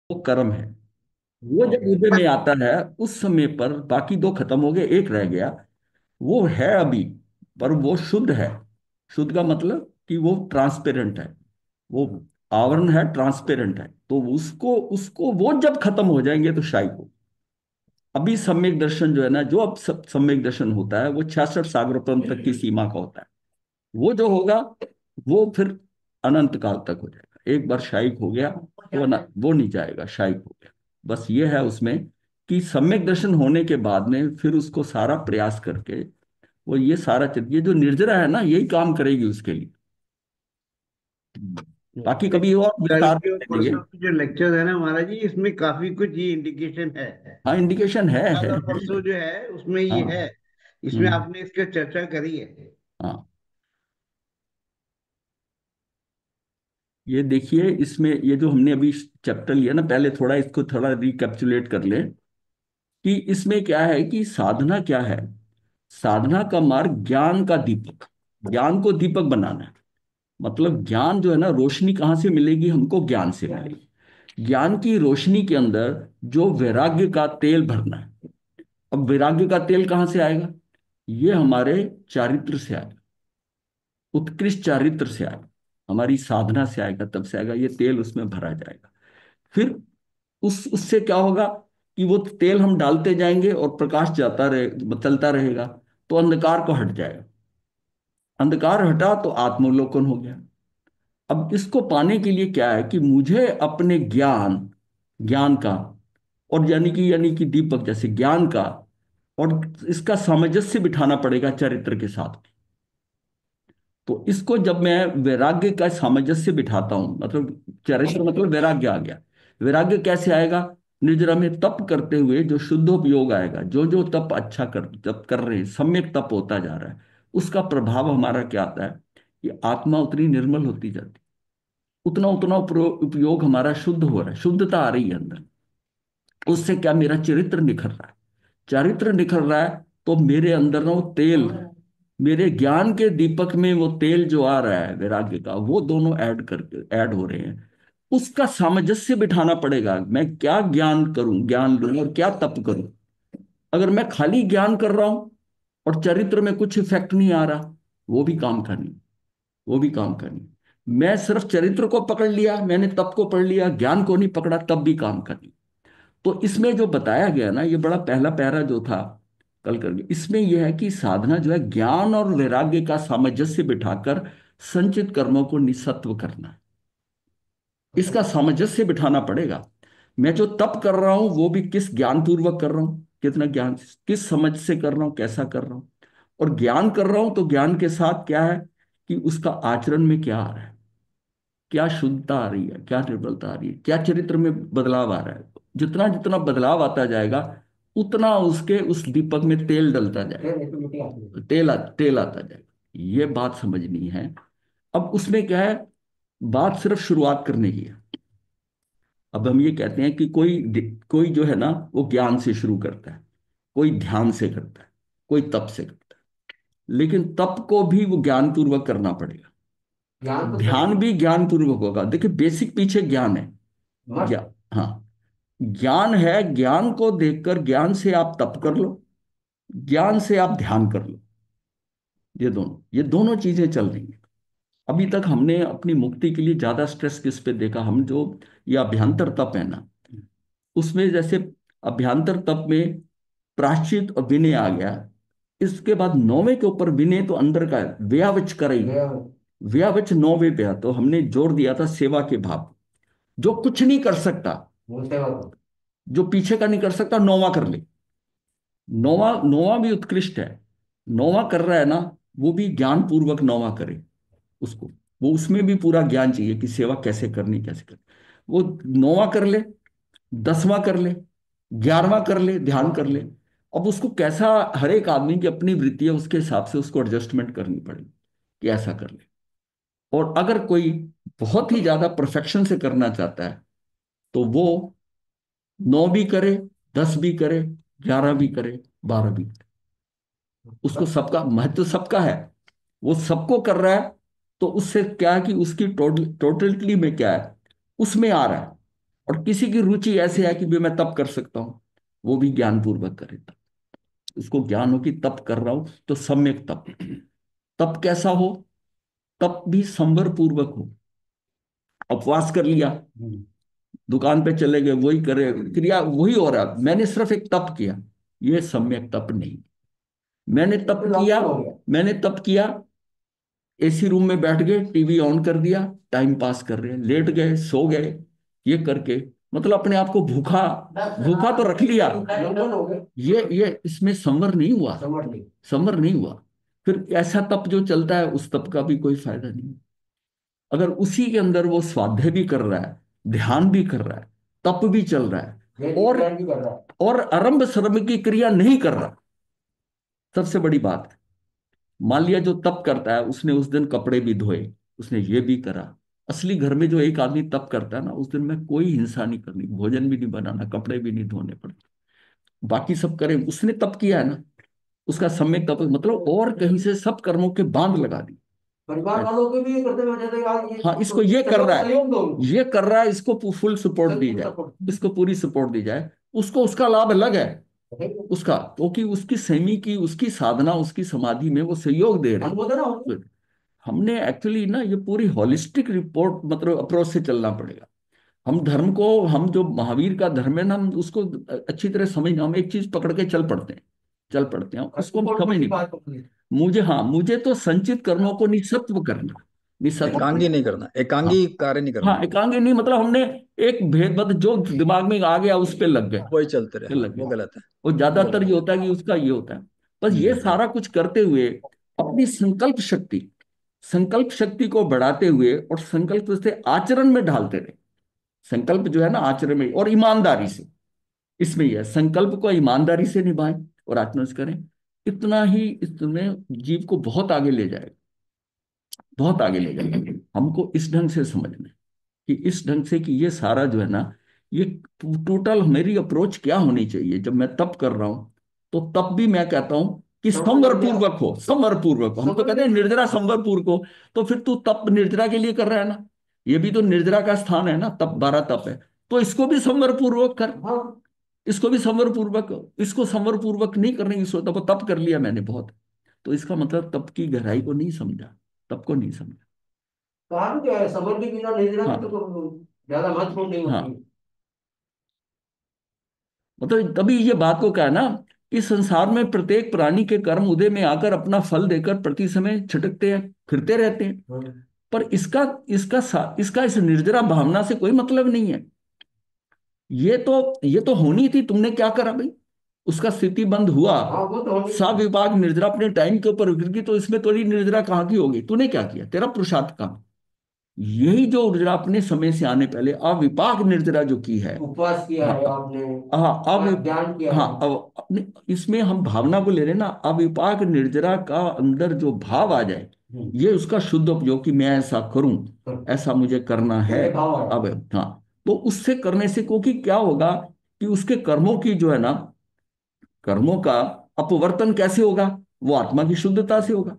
वो कर्म है। वो जब उदय में आता है, उस समय पर बाकी दो खत्म हो गए, एक रह गया। वो है अभी, पर वो शुद्ध है। शुद्ध का मतलब कि वो ट्रांसपेरेंट है। वो आवरण है, ट्रांसपेरेंट है। तो उसको उसको वो जब खत्म हो जाएंगे तो शाही को। अभी सम्यक दर्शन जो है ना, जो अब सम्यक दर्शन होता है, वो 66 सागरोपन तक की सीमा का होता है। वो जो होगा, वो फिर अनंत काल तक हो जाएगा। एक बार शाइक हो गया वो ना, वो नहीं जाएगा, शाइक हो गया। बस ये है उसमें कि सम्यक दर्शन होने के बाद में फिर उसको सारा प्रयास करके वो ये सारा ये जो निर्जरा है ना, यही काम करेगी उसके लिए। बाकी कभी और विस्तार के और में लेंगे। परसों के जो लेक्चर है ना महाराज जी, इसमें काफी कुछ ये इंडिकेशन है। हाँ, इंडिकेशन है, कल और परसों जो है उसमें ये हाँ। है। इसमें हम्म। आपने इसकी चर्चा करी है। हाँ, ये देखिए, इसमें ये जो हमने अभी चैप्टर लिया ना, पहले थोड़ा इसको थोड़ा रिकैप्चुलेट कर लें कि इसमें क्या है कि साधना क्या है। साधना का मार्ग ज्ञान का दीपक, ज्ञान को दीपक बनाना है। मतलब ज्ञान जो है ना, रोशनी कहाँ से मिलेगी हमको? ज्ञान से मिलेगी। ज्ञान की रोशनी के अंदर जो वैराग्य का तेल भरना है। अब वैराग्य का तेल कहाँ से आएगा? ये हमारे चारित्र से आएगा, उत्कृष्ट चारित्र से आएगा, हमारी साधना से आएगा, तब से आएगा। ये तेल उसमें भरा जाएगा। फिर उससे क्या होगा कि वो तेल हम डालते जाएंगे और प्रकाश जाता रहे, चलता रहेगा, तो अंधकार को हट जाएगा। अंधकार हटा तो आत्मोलोकन हो गया। अब इसको पाने के लिए क्या है कि मुझे अपने ज्ञान, ज्ञान का, और यानी कि दीपक जैसे ज्ञान का, और इसका सामंजस्य बिठाना पड़ेगा चरित्र के साथ। तो इसको जब मैं वैराग्य का सामंजस्य बिठाता हूं, मतलब चरित्र मतलब वैराग्य आ गया। वैराग्य कैसे आएगा? निर्जरा में तप करते हुए जो शुद्धोपयोग आएगा, जो जो तप अच्छा कर तप कर रहे हैं, सम्यक तप होता जा रहा है, उसका प्रभाव हमारा क्या आता है कि आत्मा उतनी निर्मल होती जाती, उतना उतना उपयोग हमारा शुद्ध हो रहा है, शुद्धता आ रही है अंदर। उससे क्या, मेरा चरित्र निखर रहा है। चरित्र निखर रहा है तो मेरे अंदर ना वो तेल, मेरे ज्ञान के दीपक में वो तेल जो आ रहा है वैराग्य का, वो दोनों ऐड हो रहे हैं। उसका सामंजस्य बिठाना पड़ेगा। मैं क्या ज्ञान करूं, ज्ञान लूं और क्या तप करूं? अगर मैं खाली ज्ञान कर रहा हूं और चरित्र में कुछ इफेक्ट नहीं आ रहा, वो भी काम का नहीं, वो भी काम का नहीं। मैं सिर्फ चरित्र को पकड़ लिया, मैंने तप को पढ़ लिया, ज्ञान को नहीं पकड़ा, तब भी काम का नहीं। तो इसमें जो बताया गया ना, ये बड़ा पहला पैरा जो था कल करके, इसमें यह है कि साधना जो है ज्ञान और वैराग्य का सामंजस्य बिठाकर संचित कर्मों को निस्सत्व करना है। इसका सामंजस्य बिठाना पड़ेगा। मैं जो तप कर रहा हूं वो भी किस ज्ञान पूर्वक कर रहा हूं, कितना ज्ञान, किस समझ से कर रहा हूं, कैसा कर रहा हूं। और ज्ञान कर रहा हूं तो ज्ञान के साथ क्या है कि उसका आचरण में क्या आ रहा है, क्या शुद्धता आ रही है, क्या निर्बलता आ रही है, क्या चरित्र में बदलाव आ रहा है। जितना जितना बदलाव आता जाएगा, उतना उसके उस दीपक में तेल डलता जाएगा, तेल आता जाएगा। ये बात समझनी है। अब उसमें क्या है, बात सिर्फ शुरुआत करने की है। अब हम ये कहते हैं कि कोई जो है ना, वो ज्ञान से शुरू करता है, कोई ध्यान से करता है, कोई तप से करता है। लेकिन तप को भी वो ज्ञान पूर्वक करना पड़ेगा। ध्यान भी ज्ञान पूर्वक होगा। देखिए, बेसिक पीछे ज्ञान है। ज्ञान, हाँ, ज्ञान है। ज्ञान को देखकर ज्ञान से आप तप कर लो, ज्ञान से आप ध्यान कर लो। ये दोनों चीजें चल रही हैं। अभी तक हमने अपनी मुक्ति के लिए ज्यादा स्ट्रेस किस पे देखा? हम जो ये अभ्यंतर तप है ना, उसमें जैसे अभ्यंतर तप में प्रायश्चित और विनय आ गया। इसके बाद नौवे के ऊपर विनय तो अंदर का है, व्यावच करें। व्यावच नौवे पे है, तो हमने जोर दिया था सेवा के भाव। जो कुछ नहीं कर सकता, जो पीछे का नहीं कर सकता, नौवा कर ले। नौवा नौवा भी उत्कृष्ट है। नौवा कर रहा है ना, वो भी ज्ञान पूर्वक नौवा करे उसको। वो उसमें भी पूरा ज्ञान चाहिए कि सेवा कैसे करनी, कैसे करनी। वो नौवा कर ले, 10वां कर ले, 11वां कर ले, ध्यान कर ले। अब उसको कैसा, हर एक आदमी की अपनी वृत्ति है, उसके हिसाब से उसको एडजस्टमेंट करनी पड़ेगी कि ऐसा कर ले। और अगर कोई बहुत ही ज्यादा परफेक्शन से करना चाहता है, तो वो 9 भी करे, 10 भी करे, 11 भी करे, 12 भी करे। उसको सबका महत्व सबका है, वो सबको कर रहा है। तो उससे क्या है कि उसकी टोटलिटी में क्या है, उसमें आ रहा है। और किसी की रुचि ऐसे है कि भी मैं तप कर सकता हूँ, वो भी ज्ञान पूर्वक करे तप। उसको ज्ञान हो कि तप कर रहा हूं तो सम्यक तप। तप कैसा हो? तप भी संवर पूर्वक हो। उपवास कर लिया, दुकान पे चले गए, वही करे, क्रिया वही हो रहा, मैंने सिर्फ एक तप किया, ये सम्यक तप नहीं। मैंने तप किया, मैंने तप किया, एसी रूम में बैठ गए, टीवी ऑन कर दिया, टाइम पास कर रहे हैं, लेट गए, सो गए, ये करके मतलब अपने आप को भूखा, भूखा तो रख लिया, ये इसमें संवर नहीं हुआ, संवर नहीं हुआ। फिर ऐसा तप जो चलता है उस तप का भी कोई फायदा नहीं। अगर उसी के अंदर वो स्वाध्याय भी कर रहा है, ध्यान भी कर रहा है, तप भी चल रहा है, और आरंभ श्रम की क्रिया नहीं कर रहा, सबसे बड़ी बात है। मान लिया जो तप करता है उसने उस दिन कपड़े भी धोए, उसने ये भी करा। असली घर में जो एक आदमी तप करता है ना, उस दिन में कोई हिंसा नहीं करनी, भोजन भी नहीं बनाना, कपड़े भी नहीं धोने पड़ते, बाकी सब करे, उसने तप किया है ना, उसका सम्यक तप मतलब, और कहीं से सब कर्मों के बांध लगा दी। परिवार वालों के भी ये करते हुए जैसे यार हाँ, इसको ये कर रहा है, ये कर रहा है, इसको फुल सपोर्ट दी जाए, इसको पूरी सपोर्ट दी जाए, उसको उसका लाभ अलग है, उसका, क्योंकि उसकी सेमी की, उसकी साधना, उसकी समाधि में वो सहयोग दे रहे हैं। हमने एक्चुअली ना ये पूरी होलिस्टिक रिपोर्ट मतलब अप्रोच से चलना पड़ेगा। हम धर्म को, हम जो महावीर का धर्म है ना, हम उसको अच्छी तरह समझना, हम एक चीज पकड़ के चल पड़ते हैं, चल पड़ते हैं, उसको हम समझ नहीं पाते। मुझे, हाँ, मुझे तो संचित कर्मों को निस्सत्व करना, निस्सत्व एकांगी करना। नहीं करना, हाँ, एकांगी कार्य नहीं करना। हाँ, एकांगी नहीं, मतलब हमने एक भेदभाव जो दिमाग में आ गया उस पे लग गए, वही चलते रहे, फिर हाँ लग वो गए। गलत है। और ज्यादातर ये होता है कि उसका ये होता है। बस ये हम्म। सारा कुछ करते हुए अपनी संकल्प शक्ति, संकल्प शक्ति को बढ़ाते हुए और संकल्प से आचरण में ढालते रहे। संकल्प जो है ना आचरण में, और ईमानदारी से, इसमें यह संकल्प को ईमानदारी से निभाएं और आचरण से करें, इतना ही इसमें जीव को बहुत आगे ले जाएगा, बहुत आगे ले जाएगा। हमको इस ढंग से समझना है कि इस ढंग से कि ये सारा जो है ना, ये टोटल मेरी अप्रोच क्या होनी चाहिए जब मैं तप कर रहा हूं। तो तब भी मैं कहता हूं कि संवर पूर्वक हो, संवर पूर्वक हो। हम तो कहते हैं निर्जरा संवर पूर्वक हो, तो फिर तू तप निर्जरा के लिए कर रहा है ना, ये भी तो निर्जरा का स्थान है ना, तप 12 तप है, तो इसको भी संवर पूर्वक कर, इसको भी संवर पूर्वक, इसको संवर पूर्वक नहीं करने की सोचता, वो तप कर लिया मैंने बहुत, तो इसका मतलब तप की गहराई को नहीं समझा, तप को नहीं समझा। कहा क्या है, सबर के बिना निद्रा हाँ, भी तो ज्यादा महत्वपूर्ण नहीं हाँ, होती। मतलब तभी ये बात को कहा ना कि संसार में प्रत्येक प्राणी के कर्म उदय में आकर अपना फल देकर प्रति समय छिटकते हैं, फिरते रहते हैं, पर इसका इसका इस निर्जरा भावना से कोई मतलब नहीं है। ये तो होनी थी, तुमने क्या करा भाई, उसका स्थिति बंद हुआ, हाँ वो तो होनी सब विभाग निर्जरा अपने टाइम के ऊपर गिर गई, तो इसमें थोड़ी निर्जरा कहाँ की होगी, तूने क्या किया, तेरा पुरुषार्थ काम। यही जो ऊर्जा अपने समय से आने पहले अविपाक निर्जरा जो की है, उपवास किया हाँ, है आपने, हाँ, अब, ध्यान किया हाँ, है। अब अपने इसमें हम भावना को ले रहे हैं ना, अविपाक निर्जरा का अंदर जो भाव आ जाए, ये उसका शुद्ध उपयोग कि मैं ऐसा करूं, ऐसा मुझे करना है। ये भाव आया। अब, हाँ, तो उससे करने से क्योंकि क्या होगा कि उसके कर्मों की जो है ना, कर्मों का अपवर्तन कैसे होगा, वो आत्मा की शुद्धता से होगा।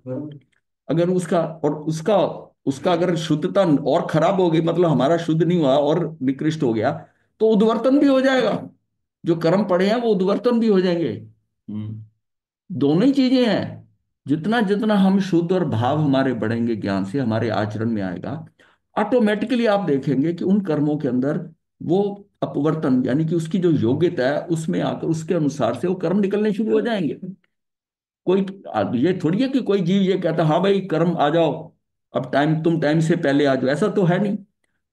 अगर उसका और उसका उसका अगर शुद्धता और खराब हो गई, मतलब हमारा शुद्ध नहीं हुआ और निकृष्ट हो गया, तो उद्वर्तन भी हो जाएगा, जो कर्म पड़े हैं वो उद्वर्तन भी हो जाएंगे। दोनों ही चीजें हैं। जितना जितना हम शुद्ध और भाव हमारे बढ़ेंगे, ज्ञान से हमारे आचरण में आएगा, ऑटोमेटिकली आप देखेंगे कि उन कर्मों के अंदर वो अपवर्तन, यानी कि उसकी जो योग्यता है उसमें आकर उसके अनुसार से वो कर्म निकलने शुरू हो जाएंगे। कोई, ये थोड़ी है कि कोई जीव ये कहता हाँ भाई कर्म आ जाओ, अब टाइम, तुम टाइम से पहले आ जाओ, ऐसा तो है नहीं।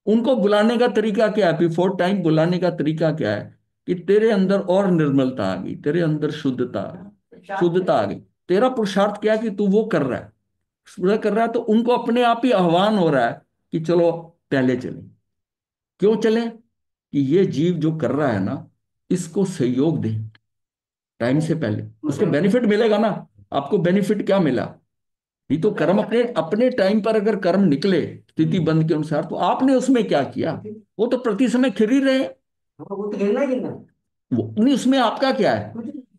उनको बुलाने का तरीका क्या है, बिफोर टाइम बुलाने का तरीका क्या है कि तेरे अंदर और निर्मलता आ गई, तेरे अंदर शुद्धता, शुद्धता आ गई, तेरा पुरुषार्थ क्या है कि तू वो कर रहा है, पूरा कर रहा है, तो उनको अपने आप ही आह्वान हो रहा है कि चलो पहले चले। क्यों चले? कि ये जीव जो कर रहा है ना, इसको सहयोग दे टाइम से पहले, उसको बेनिफिट मिलेगा ना। आपको बेनिफिट क्या मिला? नहीं तो कर्म अपने अपने टाइम पर अगर कर्म निकले स्थिति बंद के अनुसार, तो आपने उसमें क्या किया? वो तो प्रति समय खिल ही रहे हैं। वो तो गिरना ही गिरना है। वो नहीं, उसमें आपका क्या है?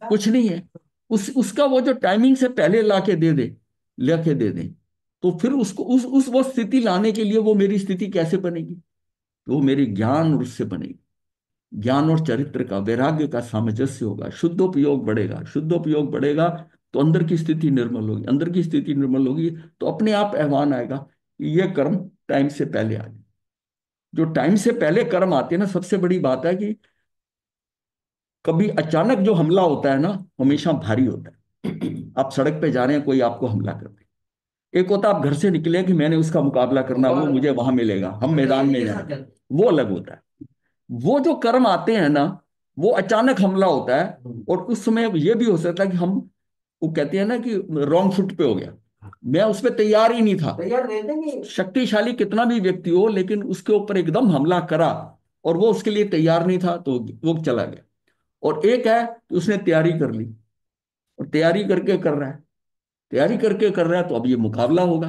कुछ नहीं है। उसका वो जो टाइमिंग से पहले लाके दे दे, तो फिर उसको उस वो स्थिति लाने के लिए वो मेरी स्थिति कैसे बनेगी? तो वो मेरी ज्ञान और उससे बनेगी। ज्ञान और चरित्र का, वैराग्य का सामंजस्य होगा, शुद्धोपयोग बढ़ेगा, शुद्धोपयोग बढ़ेगा तो अंदर की स्थिति निर्मल होगी, अंदर की स्थिति निर्मल होगी तो अपने आप एहवान आएगा कि ये कर्म टाइम से पहले आ जाए। जो टाइम से पहले कर्म आते हैं ना, सबसे बड़ी बात है कि कभी अचानक जो हमला होता है ना, हमेशा भारी होता है। आप सड़क पे जा रहे हैं, कोई आपको हमला कर दे। एक होता है आप घर से निकले कि मैंने उसका मुकाबला करना, वो मुझे वहां मिलेगा, हम मैदान में जाएंगे, वो अलग होता है। वो जो कर्म आते हैं ना, वो अचानक हमला होता है। और उस समय ये भी हो सकता है कि हम, वो कहते हैं ना कि रॉन्ग फुट पे हो गया, मैं उस पर तैयार ही नहीं था। तैयार रहते नहीं, शक्तिशाली कितना भी व्यक्ति हो, लेकिन उसके ऊपर एकदम हमला करा और वो उसके लिए तैयार नहीं था तो वो चला गया। और एक है कि उसने तैयारी कर ली और तैयारी करके कर रहा है, तैयारी करके कर रहा है तो अब ये मुकाबला होगा।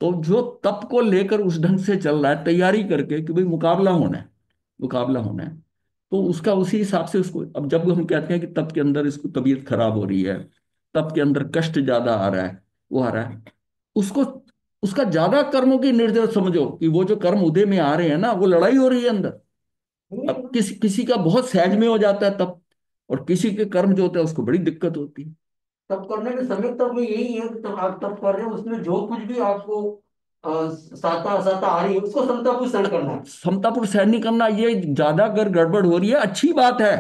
तो जो तप को लेकर उस ढंग से चल रहा है तैयारी करके कि भाई मुकाबला होना है, मुकाबला होना है, तो उसका उसी हिसाब से उसको, अब जब हम कहते हैं कि तप के अंदर इसको तबीयत खराब हो रही है, तप के अंदर कष्ट ज्यादा आ रहा है, वो आ रहा है, उसको, उसका ज्यादा कर्मों की निर्देश समझो कि वो जो कर्म उदय में आ रहे हैं ना, वो लड़ाई हो रही है अंदर। अब किसी किसी का बहुत सहज में हो जाता है तप, और किसी के कर्म जो होता है उसको बड़ी दिक्कत होती है। तब करने के समय तब में यही है कि तब आप तब कर रहे हो, उसमें जो कुछ भी आपको साता साता आ रही है उसको समतापूर्ण सहन करना है। समतापुर सहन नहीं करना, ये ज्यादा अगर गड़बड़ हो रही है अच्छी बात है,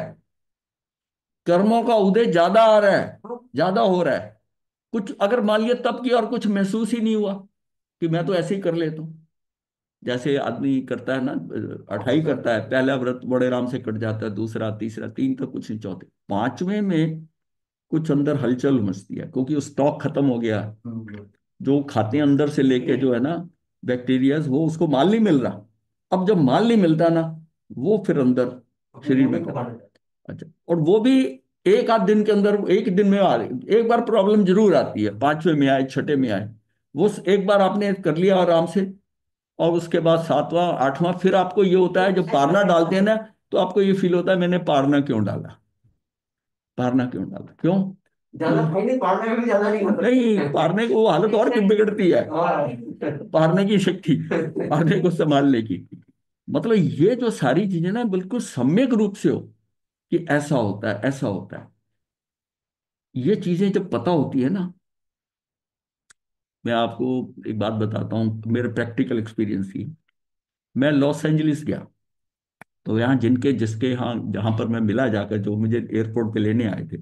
कर्मों का उदय ज्यादा आ रहा है, ज्यादा हो रहा है। कुछ अगर मान लिया तब किया और कुछ महसूस ही नहीं हुआ कि मैं तो ऐसे ही कर लेता हूँ, जैसे आदमी करता है ना, अठाई करता है, पहला व्रत बड़े आराम से कट जाता है, दूसरा तीसरा, तीन तक कुछ नहीं, चौथे पांचवें में कुछ अंदर हलचल मचती है, क्योंकि वो स्टॉक खत्म हो गया। जो खाते हैं अंदर से लेके जो है ना, बैक्टीरिया, वो उसको माल नहीं मिल रहा। अब जब माल नहीं मिलता ना, वो फिर अंदर शरीर में कर, अच्छा, और वो भी एक आध दिन के अंदर, एक दिन में आ रही, एक बार प्रॉब्लम जरूर आती है, पांचवें में आए छठे में आए, वो एक बार आपने कर लिया आराम से, और उसके बाद सातवां आठवां फिर आपको ये होता है, जब पारना डालते हैं ना, तो आपको ये फील होता है मैंने पारना क्यों डाला, पारना क्यों डाला, क्यों? ज्यादा खाई नहीं, पारने में भी ज्यादा नहीं होता। नहीं, पारने को वो हालत और क्यों बिगड़ती है, हाँ। पारने की शक्ति, पारने को संभालने की, मतलब ये जो सारी चीजें ना बिल्कुल सम्यक रूप से हो कि ऐसा होता है, ऐसा होता है, ये चीजें जब पता होती है ना, मैं आपको एक बात बताता हूँ, मेरे प्रैक्टिकल एक्सपीरियंस की। मैं लॉस एंजलिस गया, तो यहाँ जिनके जिसके यहाँ जहाँ पर मैं मिला जाकर, जो मुझे एयरपोर्ट पे लेने आए थे,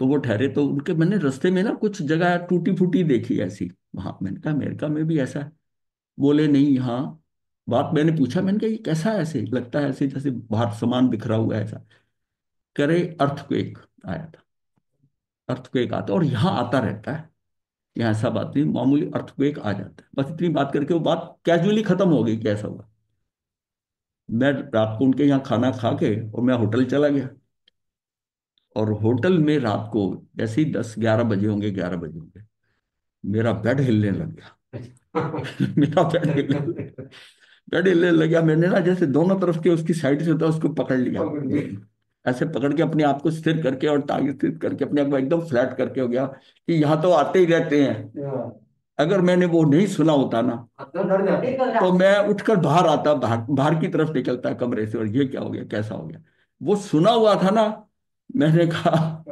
तो वो ठहरे, तो उनके मैंने रास्ते में ना कुछ जगह टूटी फूटी देखी ऐसी, वहां मैंने कहा अमेरिका में भी ऐसा है? बोले नहीं यहाँ, बात मैंने पूछा, मैंने कहा ये कैसा है, ऐसे लगता है ऐसे जैसे बाहर सामान बिखरा हुआ है ऐसा। करे अर्थक्वेक आया था, अर्थक्वेक आता, और यहाँ आता रहता है, यहाँ ऐसा बात नहीं, मामूली अर्थक्वेक आ जाता है, बस इतनी बात करके वो बात कैजुअली खत्म हो गई, कैसा हुआ। मैं रात को उनके यहाँ खाना खा के और मैं होटल चला गया, और होटल में रात को जैसे ही 10 11 बजे होंगे, 11 बजे होंगे, मेरा बेड हिलने लग गया। मेरा बेड हिलने लग गया, मैंने ना जैसे दोनों तरफ के उसकी साइड से होता है उसको पकड़ लिया, ऐसे पकड़ के अपने आप को स्थिर करके और टांग स्थिर करके अपने आप को एकदम फ्लैट करके हो गया कि यहाँ तो आते ही रहते हैं। अगर मैंने वो नहीं सुना होता ना, तो मैं उठकर बाहर आता, बाहर बाहर की तरफ निकलता कमरे से, और ये क्या हो गया, कैसा हो गया। वो सुना हुआ था ना, मैंने कहा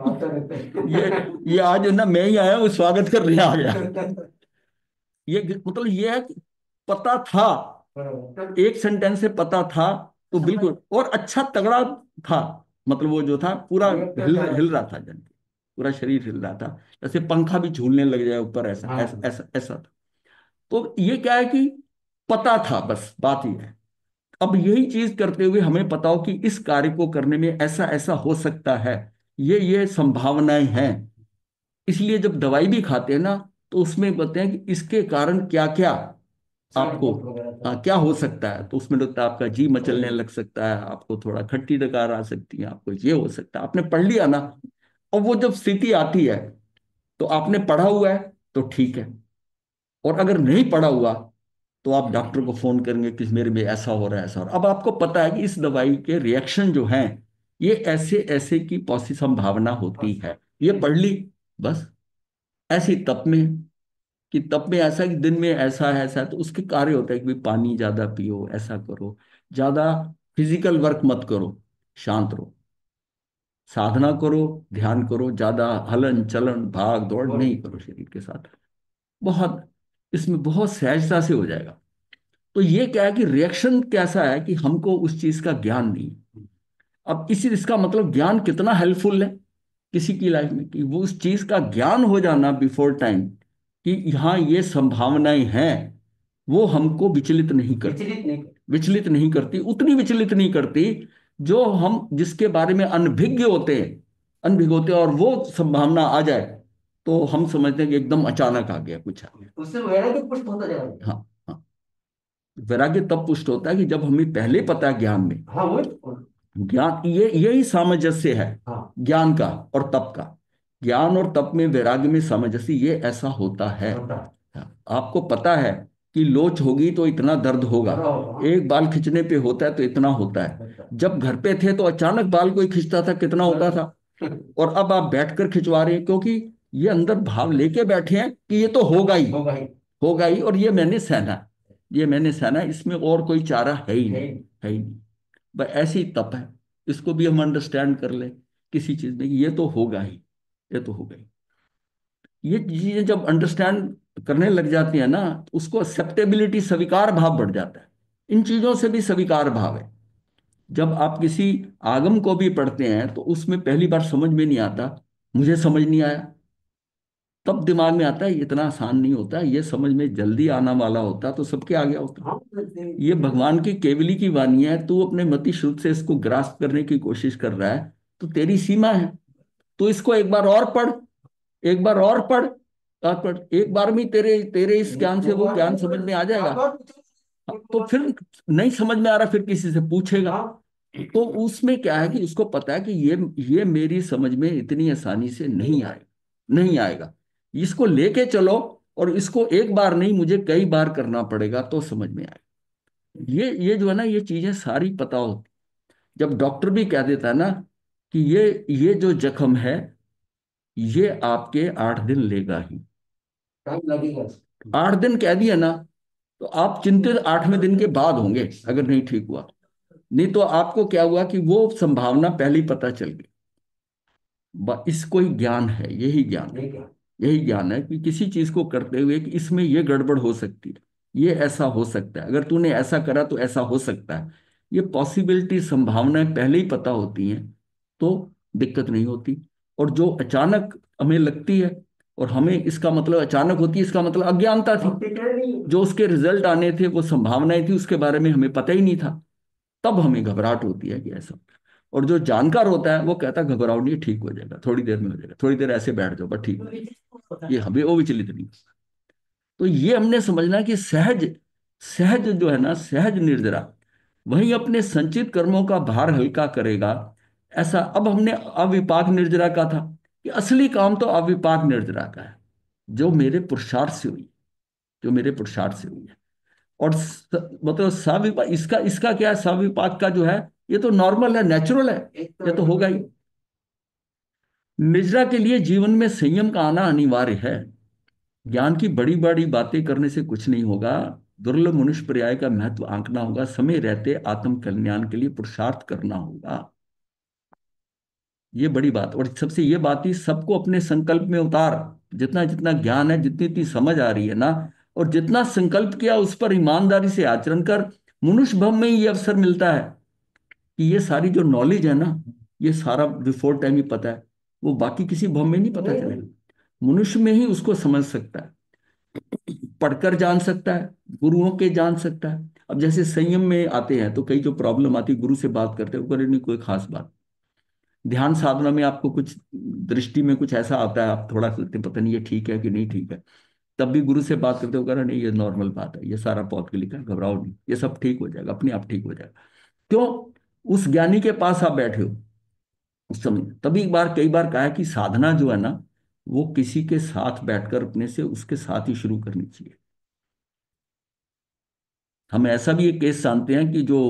ये आज ना मैं ही आया हूँ स्वागत करने आ गया। ये मतलब ये है कि पता था, एक सेंटेंस से पता था, तो बिल्कुल, और अच्छा तगड़ा था, मतलब वो जो था पूरा हिल रहा था, जन पूरा शरीर हिल रहा था, जैसे पंखा भी झूलने लग जाए ऊपर, ऐसा ऐसा ऐसा ऐसा था। तो ये क्या है कि पता था, बस बात ही है। अब यही चीज करते हुए हमें पता हो कि इस कार्य को करने में ऐसा ऐसा हो सकता है, ये संभावनाएं हैं, इसलिए जब दवाई भी खाते हैं ना, तो उसमें बताते हैं कि इसके कारण क्या क्या आपको, क्या हो सकता है, तो उसमें लगता है आपका जी मचलने लग सकता है, आपको थोड़ा खट्टी डकार आ सकती है, आपको ये हो सकता है, आपने पढ़ लिया ना। और वो जब स्थिति आती है, तो आपने पढ़ा हुआ है तो ठीक है, और अगर नहीं पढ़ा हुआ तो आप डॉक्टर को फोन करेंगे कि मेरे में ऐसा हो रहा है, ऐसा हो रहा है। अब आपको पता है कि इस दवाई के रिएक्शन जो हैं, ये ऐसे ऐसे की पॉसी संभावना होती है, ये पढ़ ली, बस। ऐसी तप में, कि तप में ऐसा कि दिन में ऐसा है, ऐसा है, तो उसके कार्य होता है कि भाई पानी ज्यादा पियो, ऐसा करो, ज्यादा फिजिकल वर्क मत करो, शांत रहो, साधना करो, ध्यान करो, ज्यादा हलन चलन भाग दौड़ नहीं करो शरीर के साथ। बहुत, इसमें बहुत सहजता से हो जाएगा। तो ये क्या है कि रिएक्शन कैसा है कि हमको उस चीज का ज्ञान नहीं है। अब इसी इसका मतलब ज्ञान कितना हेल्पफुल है किसी की लाइफ में, कि वो उस चीज का ज्ञान हो जाना बिफोर टाइम, कि यहाँ ये संभावनाएं हैं, वो हमको विचलित नहीं करती। विचलित नहीं कर। विचलित नहीं करती, उतनी विचलित नहीं करती जो हम जिसके बारे में अनभिज्ञ होते हैं, अनभिज्ञ होते हैं, और वो संभावना आ जाए तो हम समझते हैं कि एकदम अचानक आ गया, कुछ आ गया। उससे वैराग्य पुष्ट होता जाएगा। हाँ। हाँ। वैराग्य तब पुष्ट होता है कि जब हमें पहले पता है ज्ञान में, हाँ वही तो। ज्ञान, ये यही सामंजस्य है हाँ ज्ञान का और तप का। ज्ञान और तप में, वैराग्य में सामंजस्य, ये ऐसा होता है। होता आपको पता है कि लोच होगी तो इतना दर्द होगा, है। एक बाल खींचने पे होता है तो इतना होता है। होता जब घर पे थे तो अचानक बाल कोई खींचता था, कितना होता था। है। और अब आप बैठकर खिंचवा रहे हैं, क्योंकि ये अंदर भाव लेके बैठे हैं कि ये तो होगा ही, होगा ही। होगा ही, और ये मैंने सहना है, ये मैंने सहना है, इसमें और कोई चारा है ही है नहीं। ही। है ही नहीं। बस ऐसी तप है। इसको भी हम अंडरस्टैंड कर ले किसी चीज में, कि ये तो होगा ही, ये तो होगा ही। ये चीजें जब अंडरस्टैंड करने लग जाती है ना, तो उसको एक्सेप्टेबिलिटी, स्वीकार भाव बढ़ जाता है। इन चीजों से भी स्वीकार भाव है। जब आप किसी आगम को भी पढ़ते हैं तो उसमें पहली बार समझ में नहीं आता, मुझे समझ नहीं आया, तब दिमाग में आता है ये इतना आसान नहीं होता, ये समझ में जल्दी आना वाला होता तो सबके आ गया होता। हाँ ये भगवान की केवली की वाणी है, तू अपने मति श्रुत से इसको ग्रास्प करने की कोशिश कर रहा है, तो तेरी सीमा है। तो इसको एक बार और पढ़, एक बार और पढ़, और पढ़, एक बार में तेरे तेरे इस ज्ञान से दो वो बार ज्ञान नहीं समझ में आ चार जाएगा। बार पूछो, एक दो तो बार फिर नहीं। नहीं समझ में आ रहा, फिर किसी से पूछेगा। हाँ तो उसमें क्या है कि उसको पता है कि ये मेरी समझ में इतनी आसानी से नहीं आएगा, नहीं आएगा। इसको लेके चलो, और इसको एक बार नहीं, मुझे कई बार करना पड़ेगा तो समझ में आएगा। ये जो है ना, ये चीजें सारी पता होती। जब डॉक्टर भी कह देता है ना कि ये जो जख्म है, ये आपके 8 दिन लेगा ही, टाइम लगेगा। 8 दिन कह दिया ना, तो आप चिंतित 8वें दिन के बाद होंगे अगर नहीं ठीक हुआ। नहीं तो आपको क्या हुआ कि वो संभावना पहले ही पता चल गई। इसको ही ज्ञान है, यही ज्ञान है। ठीक है। यही ज्ञान है कि किसी चीज को करते हुए कि इसमें ये गड़बड़ हो सकती है, ये ऐसा हो सकता है, अगर तूने ऐसा करा तो ऐसा हो सकता है। ये पॉसिबिलिटी, संभावनाएं पहले ही पता होती हैं, तो दिक्कत नहीं होती। और जो अचानक हमें लगती है, और हमें इसका मतलब अचानक होती है, इसका मतलब अज्ञानता थी। अब प्रिपेयर नहीं है। जो उसके रिजल्ट आने थे, वो संभावनाएं थी, उसके बारे में हमें पता ही नहीं था। तब हमें घबराहट होती है कि ऐसा। और जो जानकार होता है वो कहता है घबराओ नहीं, ठीक हो जाएगा, थोड़ी देर में हो जाएगा, थोड़ी देर ऐसे बैठ जाओ, बस ठीक हो जाएगा। ये हमें वो विचलित नहीं। तो ये हमने समझना कि सहज, सहज जो है ना, सहज निर्जरा, वही अपने संचित कर्मों का भार हल्का करेगा। ऐसा अब हमने अविपाक निर्जरा का था, कि असली काम तो अविपाक निर्जरा का है, जो मेरे पुरुषार्थ से हुई, जो मेरे पुरुषार्थ से हुई है। और मतलब सविपाक, इसका इसका क्या है, सविपाक का जो है, ये तो नॉर्मल है, नेचुरल है, एक ये तो होगा ही। निजरा के लिए जीवन में संयम का आना अनिवार्य है। ज्ञान की बड़ी बड़ी बातें करने से कुछ नहीं होगा। दुर्लभ मनुष्य पर्याय का महत्व आंकना होगा, समय रहते आत्म कल्याण के लिए पुरुषार्थ करना होगा। ये बड़ी बात, और सबसे ये बात ही, सबको अपने संकल्प में उतार। जितना जितना ज्ञान है, जितनी इतनी समझ आ रही है ना, और जितना संकल्प किया उस पर ईमानदारी से आचरण कर, मनुष्य भव में ही ये अवसर मिलता है कि ये सारी जो नॉलेज है ना, ये सारा बिफोर टाइम ही पता है, वो बाकी किसी भव में नहीं पता चलेगा। मनुष्य में ही उसको समझ सकता है, पढ़कर जान सकता है, गुरुओं के जान सकता है। अब जैसे संयम में आते हैं तो कई जो प्रॉब्लम आती है, गुरु से बात करते हैं, ऊपर नहीं कोई खास बात। ध्यान साधना में आपको कुछ दृष्टि में कुछ ऐसा आता है, आप थोड़ा सोचते हैं, पता नहीं ये ठीक है कि नहीं ठीक है, तब भी गुरु से बात करते हो, कह रहा नहीं ये नॉर्मल बात है, ये सारा पौध के लिखा है, घबराओ नहीं, ये सब ठीक हो जाएगा, अपने आप ठीक हो जाएगा। क्यों? उस ज्ञानी के पास आप बैठे हो उस समय। तभी एक बार, कई बार कहा है कि साधना जो है ना, वो किसी के साथ बैठकर अपने से उसके साथ ही शुरू करनी चाहिए। हम ऐसा भी एक केस जानते हैं कि जो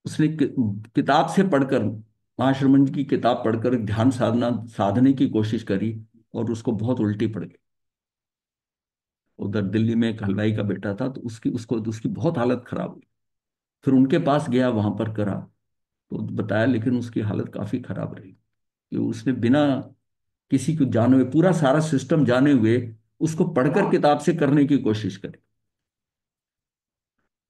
उसने किताब से पढ़कर, महाश्रमण जी की किताब पढ़कर ध्यान साधना साधने की कोशिश करी, और उसको बहुत उल्टी पड़ गई। उधर दिल्ली में एक हलवाई का बेटा था, तो उसकी उसको उसकी बहुत हालत खराब हुई। फिर उनके पास गया, वहां पर करा तो बताया, लेकिन उसकी हालत काफी खराब रही कि उसने बिना किसी को जाने हुए, पूरा सारा सिस्टम जाने हुए, उसको पढ़कर हाँ। किताब से करने की कोशिश करी।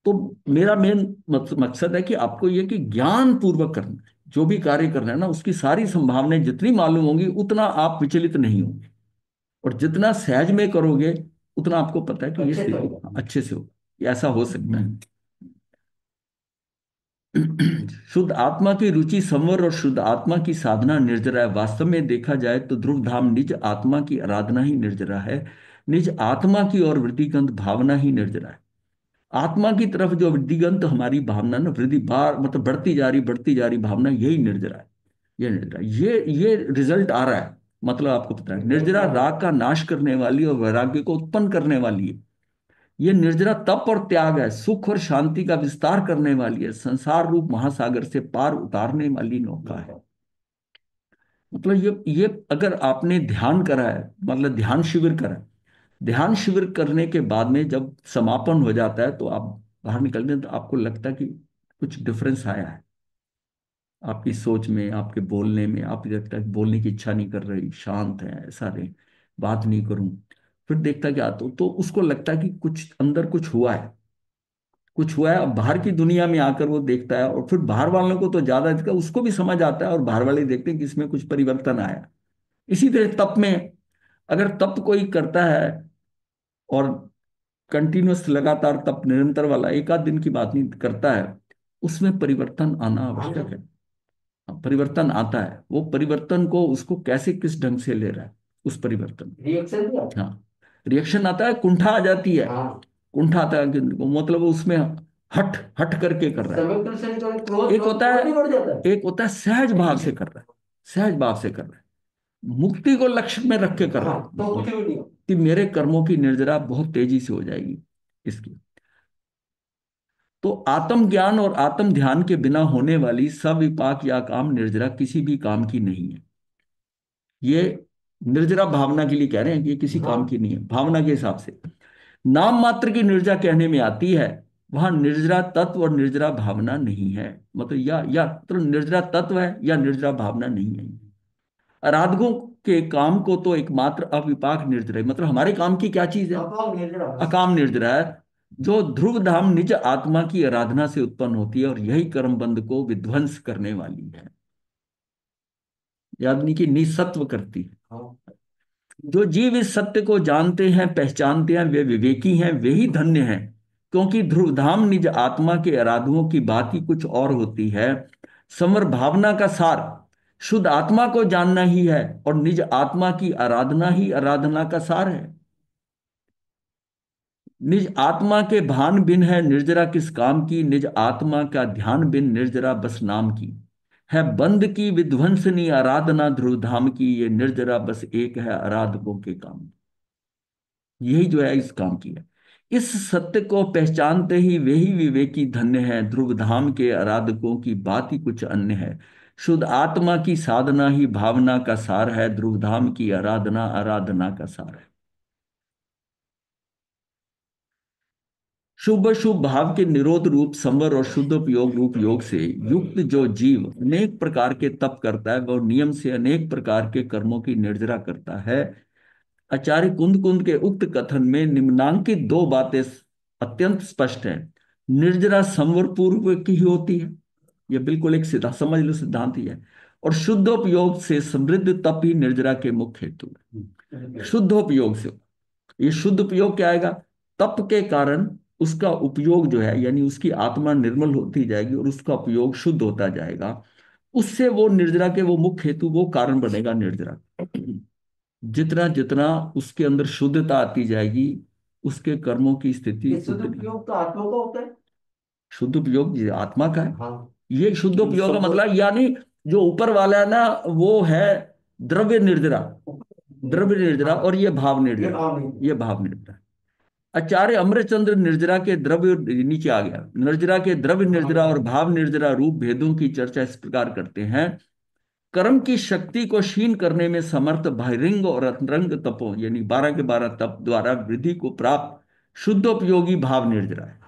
तो मेरा मेन मकसद है कि आपको ये कि ज्ञान पूर्वक करना है, जो भी कार्य करना है ना, उसकी सारी संभावनाएं जितनी मालूम होंगी उतना आप विचलित नहीं होंगे, और जितना सहज में करोगे उतना आपको पता है कि ये अच्छे से स्थिति होगा। अच्छे से हो, ये ऐसा हो सकता है। शुद्ध आत्मा की रुचि संवर और शुद्ध आत्मा की साधना निर्जरा है। वास्तव में देखा जाए तो ध्रुव धाम निज आत्मा की आराधना ही निर्जरा है। निज आत्मा की ओर वृत्तिगत भावना ही निर्जरा है। आत्मा की तरफ जो वृद्धिगंत हमारी भावना ना, वृद्धि बार मतलब बढ़ती जा रही भावना, यही निर्जरा है। ये निर्जरा, ये रिजल्ट आ रहा है। मतलब आपको पता है, रिजल्ट निर्जरा आ रहा है। राग का नाश करने वाली और वैराग्य को उत्पन्न करने वाली है। ये निर्जरा तप और त्याग है, सुख और शांति का विस्तार करने वाली है, संसार रूप महासागर से पार उतारने वाली नौका है। मतलब ये अगर आपने ध्यान करा है, मतलब ध्यान शिविर करा है, ध्यान शिविर करने के बाद में जब समापन हो जाता है तो आप बाहर निकलते हैं तो आपको लगता है कि कुछ डिफरेंस आया है आपकी सोच में, आपके बोलने में। आपको लगता है कि बोलने की इच्छा नहीं कर रही, शांत है, ऐसा रहे, बात नहीं करूं। फिर देखता क्या तो उसको लगता है कि कुछ अंदर कुछ हुआ है, कुछ हुआ है। अब बाहर की दुनिया में आकर वो देखता है, और फिर बाहर वालों को तो ज्यादा दिखता है, उसको भी समझ आता है, और बाहर वाले देखते हैं कि इसमें कुछ परिवर्तन आया। इसी तरह तप में, अगर तप कोई करता है और कंटिन्यूस लगातार तप निरंतर वाला, एक आध दिन की बात नहीं करता है, उसमें परिवर्तन आना हाँ आवश्यक है। जी। हाँ, परिवर्तन आता है, वो परिवर्तन को उसको कैसे किस ढंग से ले रहा है, उस परिवर्तन। रिएक्शन भी आता हाँ, रिएक्शन आता है, कुंठा आ जाती है। है। हाँ। कुंठा आता है मतलब वो उसमें हट हट करके कर रहा है। समय से निकल क्रोध एक क्रोध होता है क्रोध नहीं बढ़ जाता है। एक होता है सहज भाव से कर रहा है, सहज भाव से कर रहा है, मुक्ति को लक्ष्य में रख के कर रहा हाँ तो है कुछ भी नहीं हो। कि मेरे कर्मों की निर्जरा बहुत तेजी से हो जाएगी इसकी। तो आत्मज्ञान और आत्म ध्यान के बिना होने वाली सविपाक या काम निर्जरा किसी भी काम की नहीं है। ये निर्जरा भावना के लिए कह रहे हैं कि ये किसी काम हाँ। की नहीं है भावना के हिसाब से। नाम मात्र की निर्जरा कहने में आती है, वहां निर्जरा तत्व और निर्जरा भावना नहीं है। मतलब या मतलब निर्जरा तत्व है या निर्जरा भावना नहीं है। आराधकों के काम को तो एकमात्र अविपाक निर्जरा है। मतलब हमारे काम की क्या चीज है? अपाव निर्जरा बस। अकाम निर्जरा है, जो ध्रुव धाम निज आत्मा की आराधना से उत्पन्न होती है, और यही कर्म बंध को विध्वंस करने वाली है, यानी कि निसत्व करती है। हाँ। जो जीव इस सत्य को जानते हैं, पहचानते हैं, वे विवेकी हैं, वे ही धन्य हैं। क्योंकि ध्रुवधाम निज आत्मा के आराधकों की बात ही कुछ और होती है। समर भावना का सार शुद्ध आत्मा को जानना ही है, और निज आत्मा की आराधना ही आराधना का सार है। निज आत्मा के भान बिन है निर्जरा किस काम की, निज आत्मा का ध्यान बिन निर्जरा बस नाम की। है बंद की विध्वंसनी आराधना ध्रुवधाम की, ये निर्जरा बस एक है आराधकों के काम। यही जो है इस काम की है। इस सत्य को पहचानते ही वे ही विवेकी धन्य है। ध्रुव धाम के आराधकों की बात ही कुछ अन्य है। शुद्ध आत्मा की साधना ही भावना का सार है, ध्रुव धाम की आराधना आराधना का सार है। शुभ शुभ भाव के निरोध रूप संवर और शुद्ध उपयोग रूप योग से युक्त जो जीव अनेक प्रकार के तप करता है, वह नियम से अनेक प्रकार के कर्मों की निर्जरा करता है। आचार्य कुंद कुंद के उक्त कथन में निम्नांकित दो बातें अत्यंत स्पष्ट हैं। निर्जरा संवर पूर्व की ही होती है, यह बिल्कुल एक सिद्धांत, समझ लो सिद्धांत ही है। और शुद्धोपयोग से समृद्ध तप ही निर्जरा के मुख्य हेतु है। शुद्धोपयोग से, ये शुद्ध उपयोग क्या आएगा? तप के कारण उसका उपयोग जो है, यानी उसकी आत्मा निर्मल होती जाएगी और उसका उपयोग शुद्ध होता जाएगा। उससे वो निर्जरा के वो मुख्य हेतु, वो कारण बनेगा निर्जरा। जितना जितना उसके अंदर शुद्धता आती जाएगी, उसके कर्मों की स्थिति ये उतनी। सदुपयोग तो आत्मा का होता है। शुद्ध उपयोग ये आत्मा का है। हाँ। ये शुद्ध ये उपयोग का सब मतलब यानी जो ऊपर वाला है ना, वो है द्रव्य निर्जरा। द्रव्य निर्जरा हाँ। और ये भाव ये निर्जरा। भाव नहीं। ये भाव निर्जरा। आचार्य अमरचंद्र निर्जरा के द्रव्य, नीचे आ गया, निर्जरा के द्रव्य निर्जरा और भाव निर्जरा रूप भेदों की चर्चा इस प्रकार करते हैं। कर्म की शक्ति को क्षीण करने में समर्थ बहिरंग और अंतरंग तपों, यानी 12 के 12 तप द्वारा वृद्धि को प्राप्त शुद्धोपयोगी भाव निर्जरा है।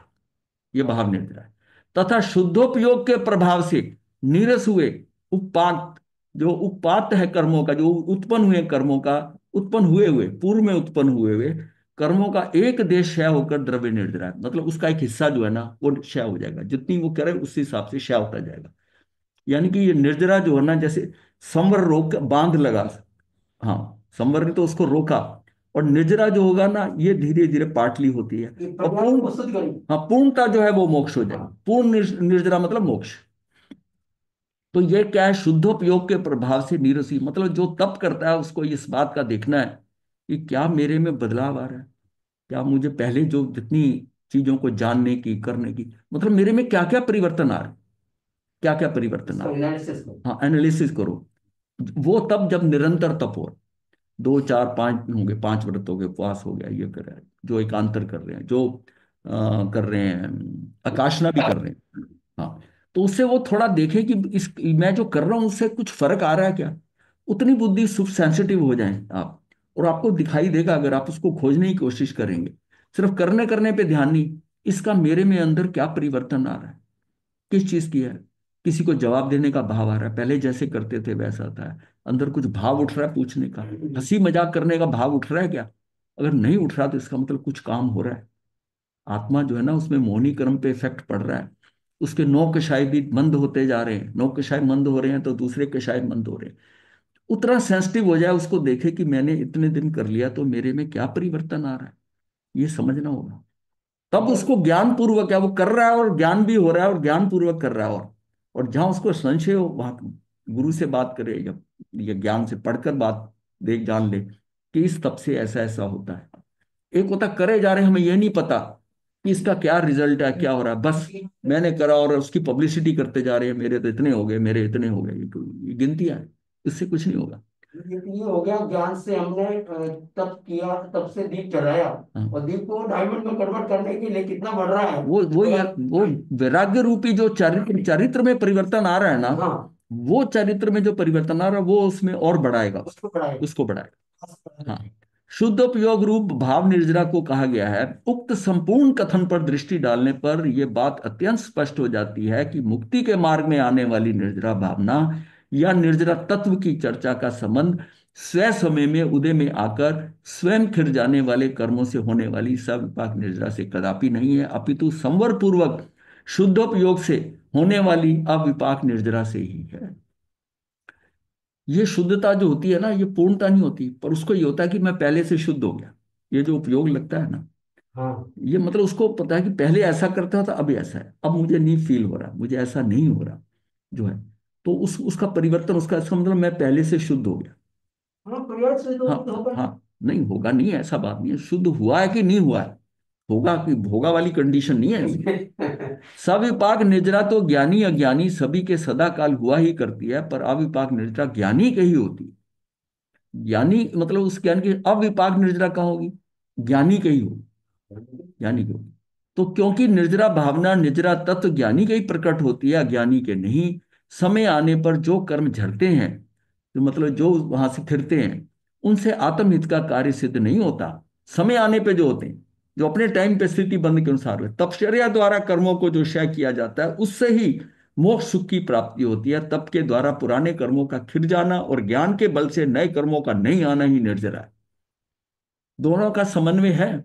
ये भाव निर्जरा है। तथा शुद्धोपयोग के प्रभाव से नीरस हुए उपपात, जो उपपात है कर्मों का, जो उत्पन्न हुए कर्मों का, उत्पन्न हुए हुए पूर्व में उत्पन्न हुए हुए कर्मों का एक देश क्षय होकर द्रव्य निर्जरा है, मतलब उसका एक हिस्सा जो है ना वो क्षय हो जाएगा, जितनी वो करे उस हिसाब से क्षय होता जाएगा। यानी कि ये निर्जरा जो है ना, जैसे संवर रोक बांध लगा, हाँ, संवर ने तो उसको रोका, और निर्जरा जो होगा ना ये धीरे धीरे पाटली होती है, ये और प्रज्ञा को पूर्ण, प्रस्तुत करेंगे। हाँ, पूर्णता जो है वो मोक्ष हो जाएगी। हाँ। पूर्ण निर्जरा मतलब मोक्ष। तो ये क्या है, शुद्धोपयोग के प्रभाव से नीरसी, मतलब जो तप करता है उसको इस बात का देखना है कि क्या मेरे में बदलाव आ रहा है, क्या मुझे पहले जो जितनी चीजों को जानने की करने की, मतलब मेरे में क्या क्या परिवर्तन आ रहे हैं, क्या क्या परिवर्तन आ इसका रहे एनालिसिस करो। हैं। हाँ, एनालिसिस करो। वो तब जब निरंतर तप हो, 2 4 5 होंगे, 5 व्रत हो गए, उपवास हो गया, ये कर रहे हैं जो एकांतर कर रहे हैं, जो कर रहे हैं, आकाशना भी कर रहे हैं। हाँ, तो उससे वो थोड़ा देखे कि इस मैं जो कर रहा हूं उससे कुछ फर्क आ रहा है क्या, उतनी बुद्धि सुख सेंसिटिव हो जाए आप, और आपको दिखाई देगा अगर आप उसको खोजने की कोशिश करेंगे, सिर्फ करने करने पे ध्यान नहीं, इसका मेरे में अंदर क्या परिवर्तन आ रहा है, किस चीज की है। किसी को जवाब देने का भाव आ रहा है, पहले जैसे करते थे वैसा था, अंदर कुछ भाव उठ रहा है पूछने का, हंसी मजाक करने का भाव उठ रहा है क्या, अगर नहीं उठ रहा तो इसका मतलब कुछ काम हो रहा है, आत्मा जो है ना उसमें मोहनी कर्म पे इफेक्ट पड़ रहा है, उसके 9 कषाय भी मंद होते जा रहे हैं, 9 कषाय मंद हो रहे हैं तो दूसरे कषाय मंद हो रहे हैं। उतना सेंसिटिव हो जाए, उसको देखे कि मैंने इतने दिन कर लिया तो मेरे में क्या परिवर्तन आ रहा है, ये समझना होगा। तब उसको ज्ञान पूर्वक, क्या वो कर रहा है और ज्ञान भी हो रहा है और ज्ञान पूर्वक कर रहा है, और जहां उसको संशय हो वहां गुरु से बात करे, या ज्ञान से पढ़कर बात देख जान ले कि इस तब से ऐसा ऐसा होता है। एक होता करे जा रहे हैं, हमें ये नहीं पता कि इसका क्या रिजल्ट है, क्या हो रहा है, बस मैंने करा और उसकी पब्लिसिटी करते जा रहे हैं, मेरे तो इतने हो गए, मेरे इतने हो गए, ये गिनतियां हैं, इससे कुछ नहीं होगा। ये हो गया, ज्ञान से हमने तप किया, तप से दीप जलाया, हाँ, और दीप को डायमंड में कन्वर्ट करने के लिए कितना बढ़ रहा है। वो और यार वो वैराग्य रूपी जो चरित्र चरित्र में परिवर्तन आ रहा है ना, हाँ, वो चरित्र में जो परिवर्तन आ रहा है वो उसमें और बढ़ाएगा, उसको बढ़ाए। उसको बढ़ाएगा। हाँ, शुद्ध उपयोग रूप भाव निर्जरा को कहा गया है। उक्त संपूर्ण कथन पर दृष्टि डालने पर यह बात अत्यंत स्पष्ट हो जाती है कि मुक्ति के मार्ग में आने वाली निर्जरा भावना या निर्जरा तत्व की चर्चा का संबंध स्वयं समय में उदय में आकर स्वयं खिर जाने वाले कर्मों से होने वाली सविपाक निर्जरा से कदापि नहीं है, अपितु संवर पूर्वक शुद्धोपयोग से होने वाली अविपाक निर्जरा से ही है। ये शुद्धता जो होती है ना, ये पूर्णता नहीं होती, पर उसको ये होता है कि मैं पहले से शुद्ध हो गया। ये जो उपयोग लगता है ना, हाँ, ये मतलब उसको पता है कि पहले ऐसा करता था, अब ऐसा है, अब मुझे नहीं फील हो रहा, मुझे ऐसा नहीं हो रहा जो है। तो उसका परिवर्तन, उसका इसका मतलब मैं पहले से शुद्ध हो गया। हाँ, प्रयास से तो हाँ, होगा हाँ, नहीं। नहीं होगा, नहीं है, ऐसा बात नहीं है, शुद्ध हुआ है कि नहीं हुआ है, होगा कि होगा वाली कंडीशन नहीं है इसमें। सविपाक निद्रा तो ज्ञानी अज्ञानी सभी के सदा काल हुआ ही करती है, पर अविपाक निद्रा ज्ञानी के ही होती है। ज्ञानी मतलब उस ज्ञान की अविपाक निर्जरा कहाँ होगी, ज्ञानी की ही होगी, ज्ञानी की होगी। तो क्योंकि निर्जरा भावना निर्जरा तत्व ज्ञानी के ही प्रकट होती है, अज्ञानी के नहीं। समय आने पर जो कर्म झरते हैं, तो मतलब जो वहां से फिरते हैं, उनसे आत्महित का कार्य सिद्ध नहीं होता। समय आने पे जो होते हैं, जो अपने टाइम पे स्थिति बंद के अनुसार हुए, तपश्चर्या द्वारा कर्मों को जो क्षय किया जाता है उससे ही मोक्ष सुख की प्राप्ति होती है। तप के द्वारा पुराने कर्मों का खिर जाना और ज्ञान के बल से नए कर्मों का नहीं आना ही निर्जरा है। दोनों का समन्वय है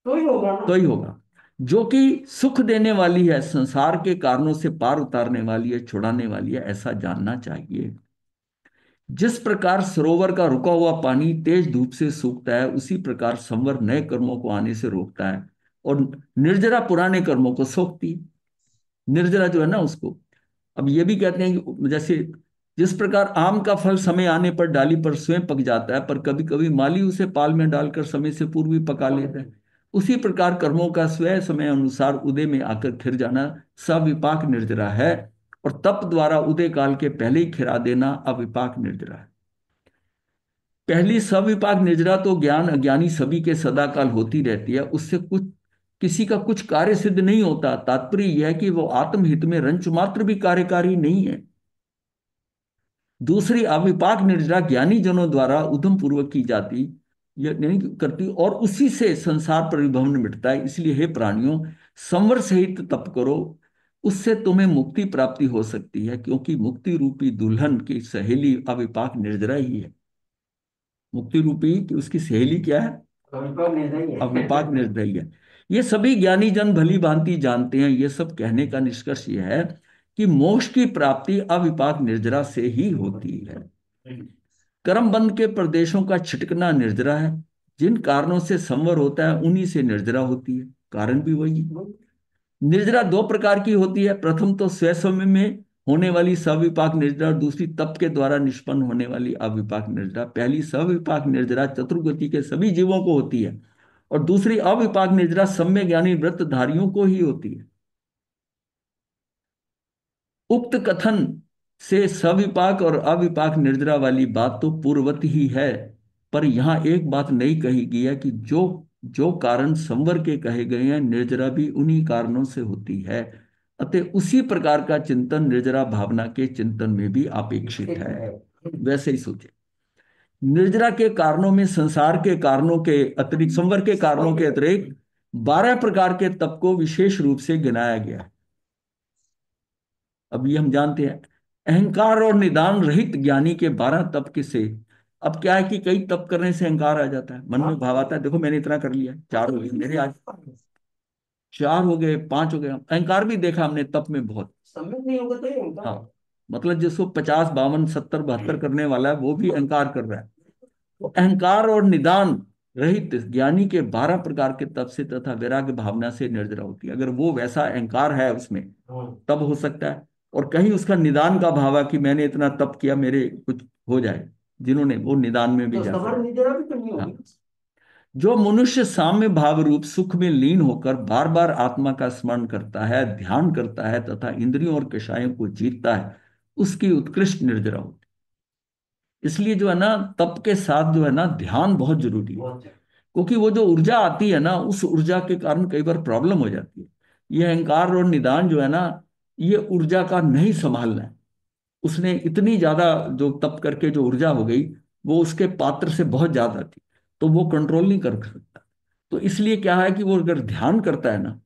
तो ही होगा ना। तो ही होगा। जो कि सुख देने वाली है, संसार के कारणों से पार उतारने वाली है, छुड़ाने वाली है, ऐसा जानना चाहिए। जिस प्रकार सरोवर का रुका हुआ पानी तेज धूप से सूखता है, उसी प्रकार संवर नए कर्मों को आने से रोकता है, और निर्जरा पुराने कर्मों को सोखती है। निर्जरा जो है ना उसको, अब ये भी कहते हैं कि जैसे जिस प्रकार आम का फल समय आने पर डाली पर स्वयं पक जाता है, पर कभी कभी माली उसे पाल में डालकर समय से पूर्व ही पका लेता है, उसी प्रकार कर्मों का स्वयं समय अनुसार उदय में आकर खिर जाना सविपाक निर्जरा है, और तप द्वारा उदय काल के पहले ही खिरा देना अविपाक निर्जरा है। पहली सविपाक निर्जरा तो ज्ञान अज्ञानी सभी के सदा काल होती रहती है, उससे कुछ किसी का कुछ कार्य सिद्ध नहीं होता। तात्पर्य यह है कि वो आत्महित में रंच मात्र भी कार्यकारी नहीं है। दूसरी अविपाक निर्जरा ज्ञानी जनों द्वारा उद्यम पूर्वक की जाती, यह नहीं करती, और उसी से संसार परिभ्रमण मिटता है। इसलिए हे प्राणियों, संवर सहित तप करो, उससे तुम्हें मुक्ति प्राप्ति हो सकती है, क्योंकि मुक्ति रूपी दुल्हन की सहेली अविपाक निर्जरा ही है। मुक्ति रूपी कि उसकी सहेली क्या है? अविपा निर्णय अविपाक है। निर्दयी है। ये सभी ज्ञानी जन भली भांति जानते हैं। ये सब कहने का निष्कर्ष यह है कि मोक्ष की प्राप्ति अविपाक निर्जरा से ही होती है। कर्म बंध के प्रदेशों का छिटकना निर्जरा है। जिन कारणों से संवर होता है उन्हीं से निर्जरा होती है, कारण भी वही है। निर्जरा दो प्रकार की होती है। प्रथम तो स्वयं में होने वाली सविपाक निर्जरा, और दूसरी तप के द्वारा निष्पन्न होने वाली अविपाक निर्जरा। पहली सविपाक निर्जरा चतुर्गति के सभी जीवों को होती है, और दूसरी अविपाक निर्जरा सम्य ज्ञानी व्रतधारियों को ही होती है। उक्त कथन से सविपाक और अविपाक निर्जरा वाली बात तो पूर्वत ही है, पर यहां एक बात नहीं कही गई है कि जो जो कारण संवर के कहे गए हैं, निर्जरा भी उन्हीं कारणों से होती है। अतः उसी प्रकार का चिंतन निर्जरा भावना के चिंतन में भी अपेक्षित है। वैसे ही सोचे, निर्जरा के कारणों में संसार के कारणों के अतिरिक्त, संवर के कारणों के अतिरिक्त 12 प्रकार के तप को विशेष रूप से गिनाया गया है। अब ये हम जानते हैं, अहंकार और निदान रहित ज्ञानी के 12 तप किसे। अब क्या है कि कई तप करने से अहंकार आ जाता है, मन में भाव आता है, देखो मैंने इतना कर लिया, 4 हो गए मेरे आज, 4 हो गए, 5 हो गए। अहंकार भी देखा हमने तप में बहुत। सम्यक नहीं होगा तो ये होगा। हाँ, मतलब जिसको 50 52 70 72 करने वाला है वो भी अहंकार कर रहा है। तो अहंकार और निदान रहित ज्ञानी के 12 प्रकार के तप से तथा वैराग्य भावना से निर्जरा होती है। अगर वो वैसा अहंकार है उसमें, तब हो सकता है। और कहीं उसका निदान का भाव है कि मैंने इतना तप किया, मेरे कुछ हो जाए, जिन्होंने वो निदान में भी तो जा सबर सकते। निद्रा भी करनी हाँ, होगी। जो मनुष्य साम्य भाव रूप सुख में लीन होकर बार बार आत्मा का स्मरण करता है, ध्यान करता है तथा इंद्रियों और कषायों को जीतता है, उसकी उत्कृष्ट निर्जरा होती है। इसलिए जो है ना, तप के साथ जो है ना, ध्यान बहुत जरूरी है। बहुत अच्छा। क्योंकि वो जो ऊर्जा आती है ना, उस ऊर्जा के कारण कई बार प्रॉब्लम हो जाती है। ये अहंकार और निदान जो है ना, ये ऊर्जा का नहीं संभालना है। उसने इतनी ज्यादा जो तप करके जो ऊर्जा हो गई, वो उसके पात्र से बहुत ज्यादा थी, तो वो कंट्रोल नहीं कर सकता। तो इसलिए क्या है कि वो अगर ध्यान करता है ना,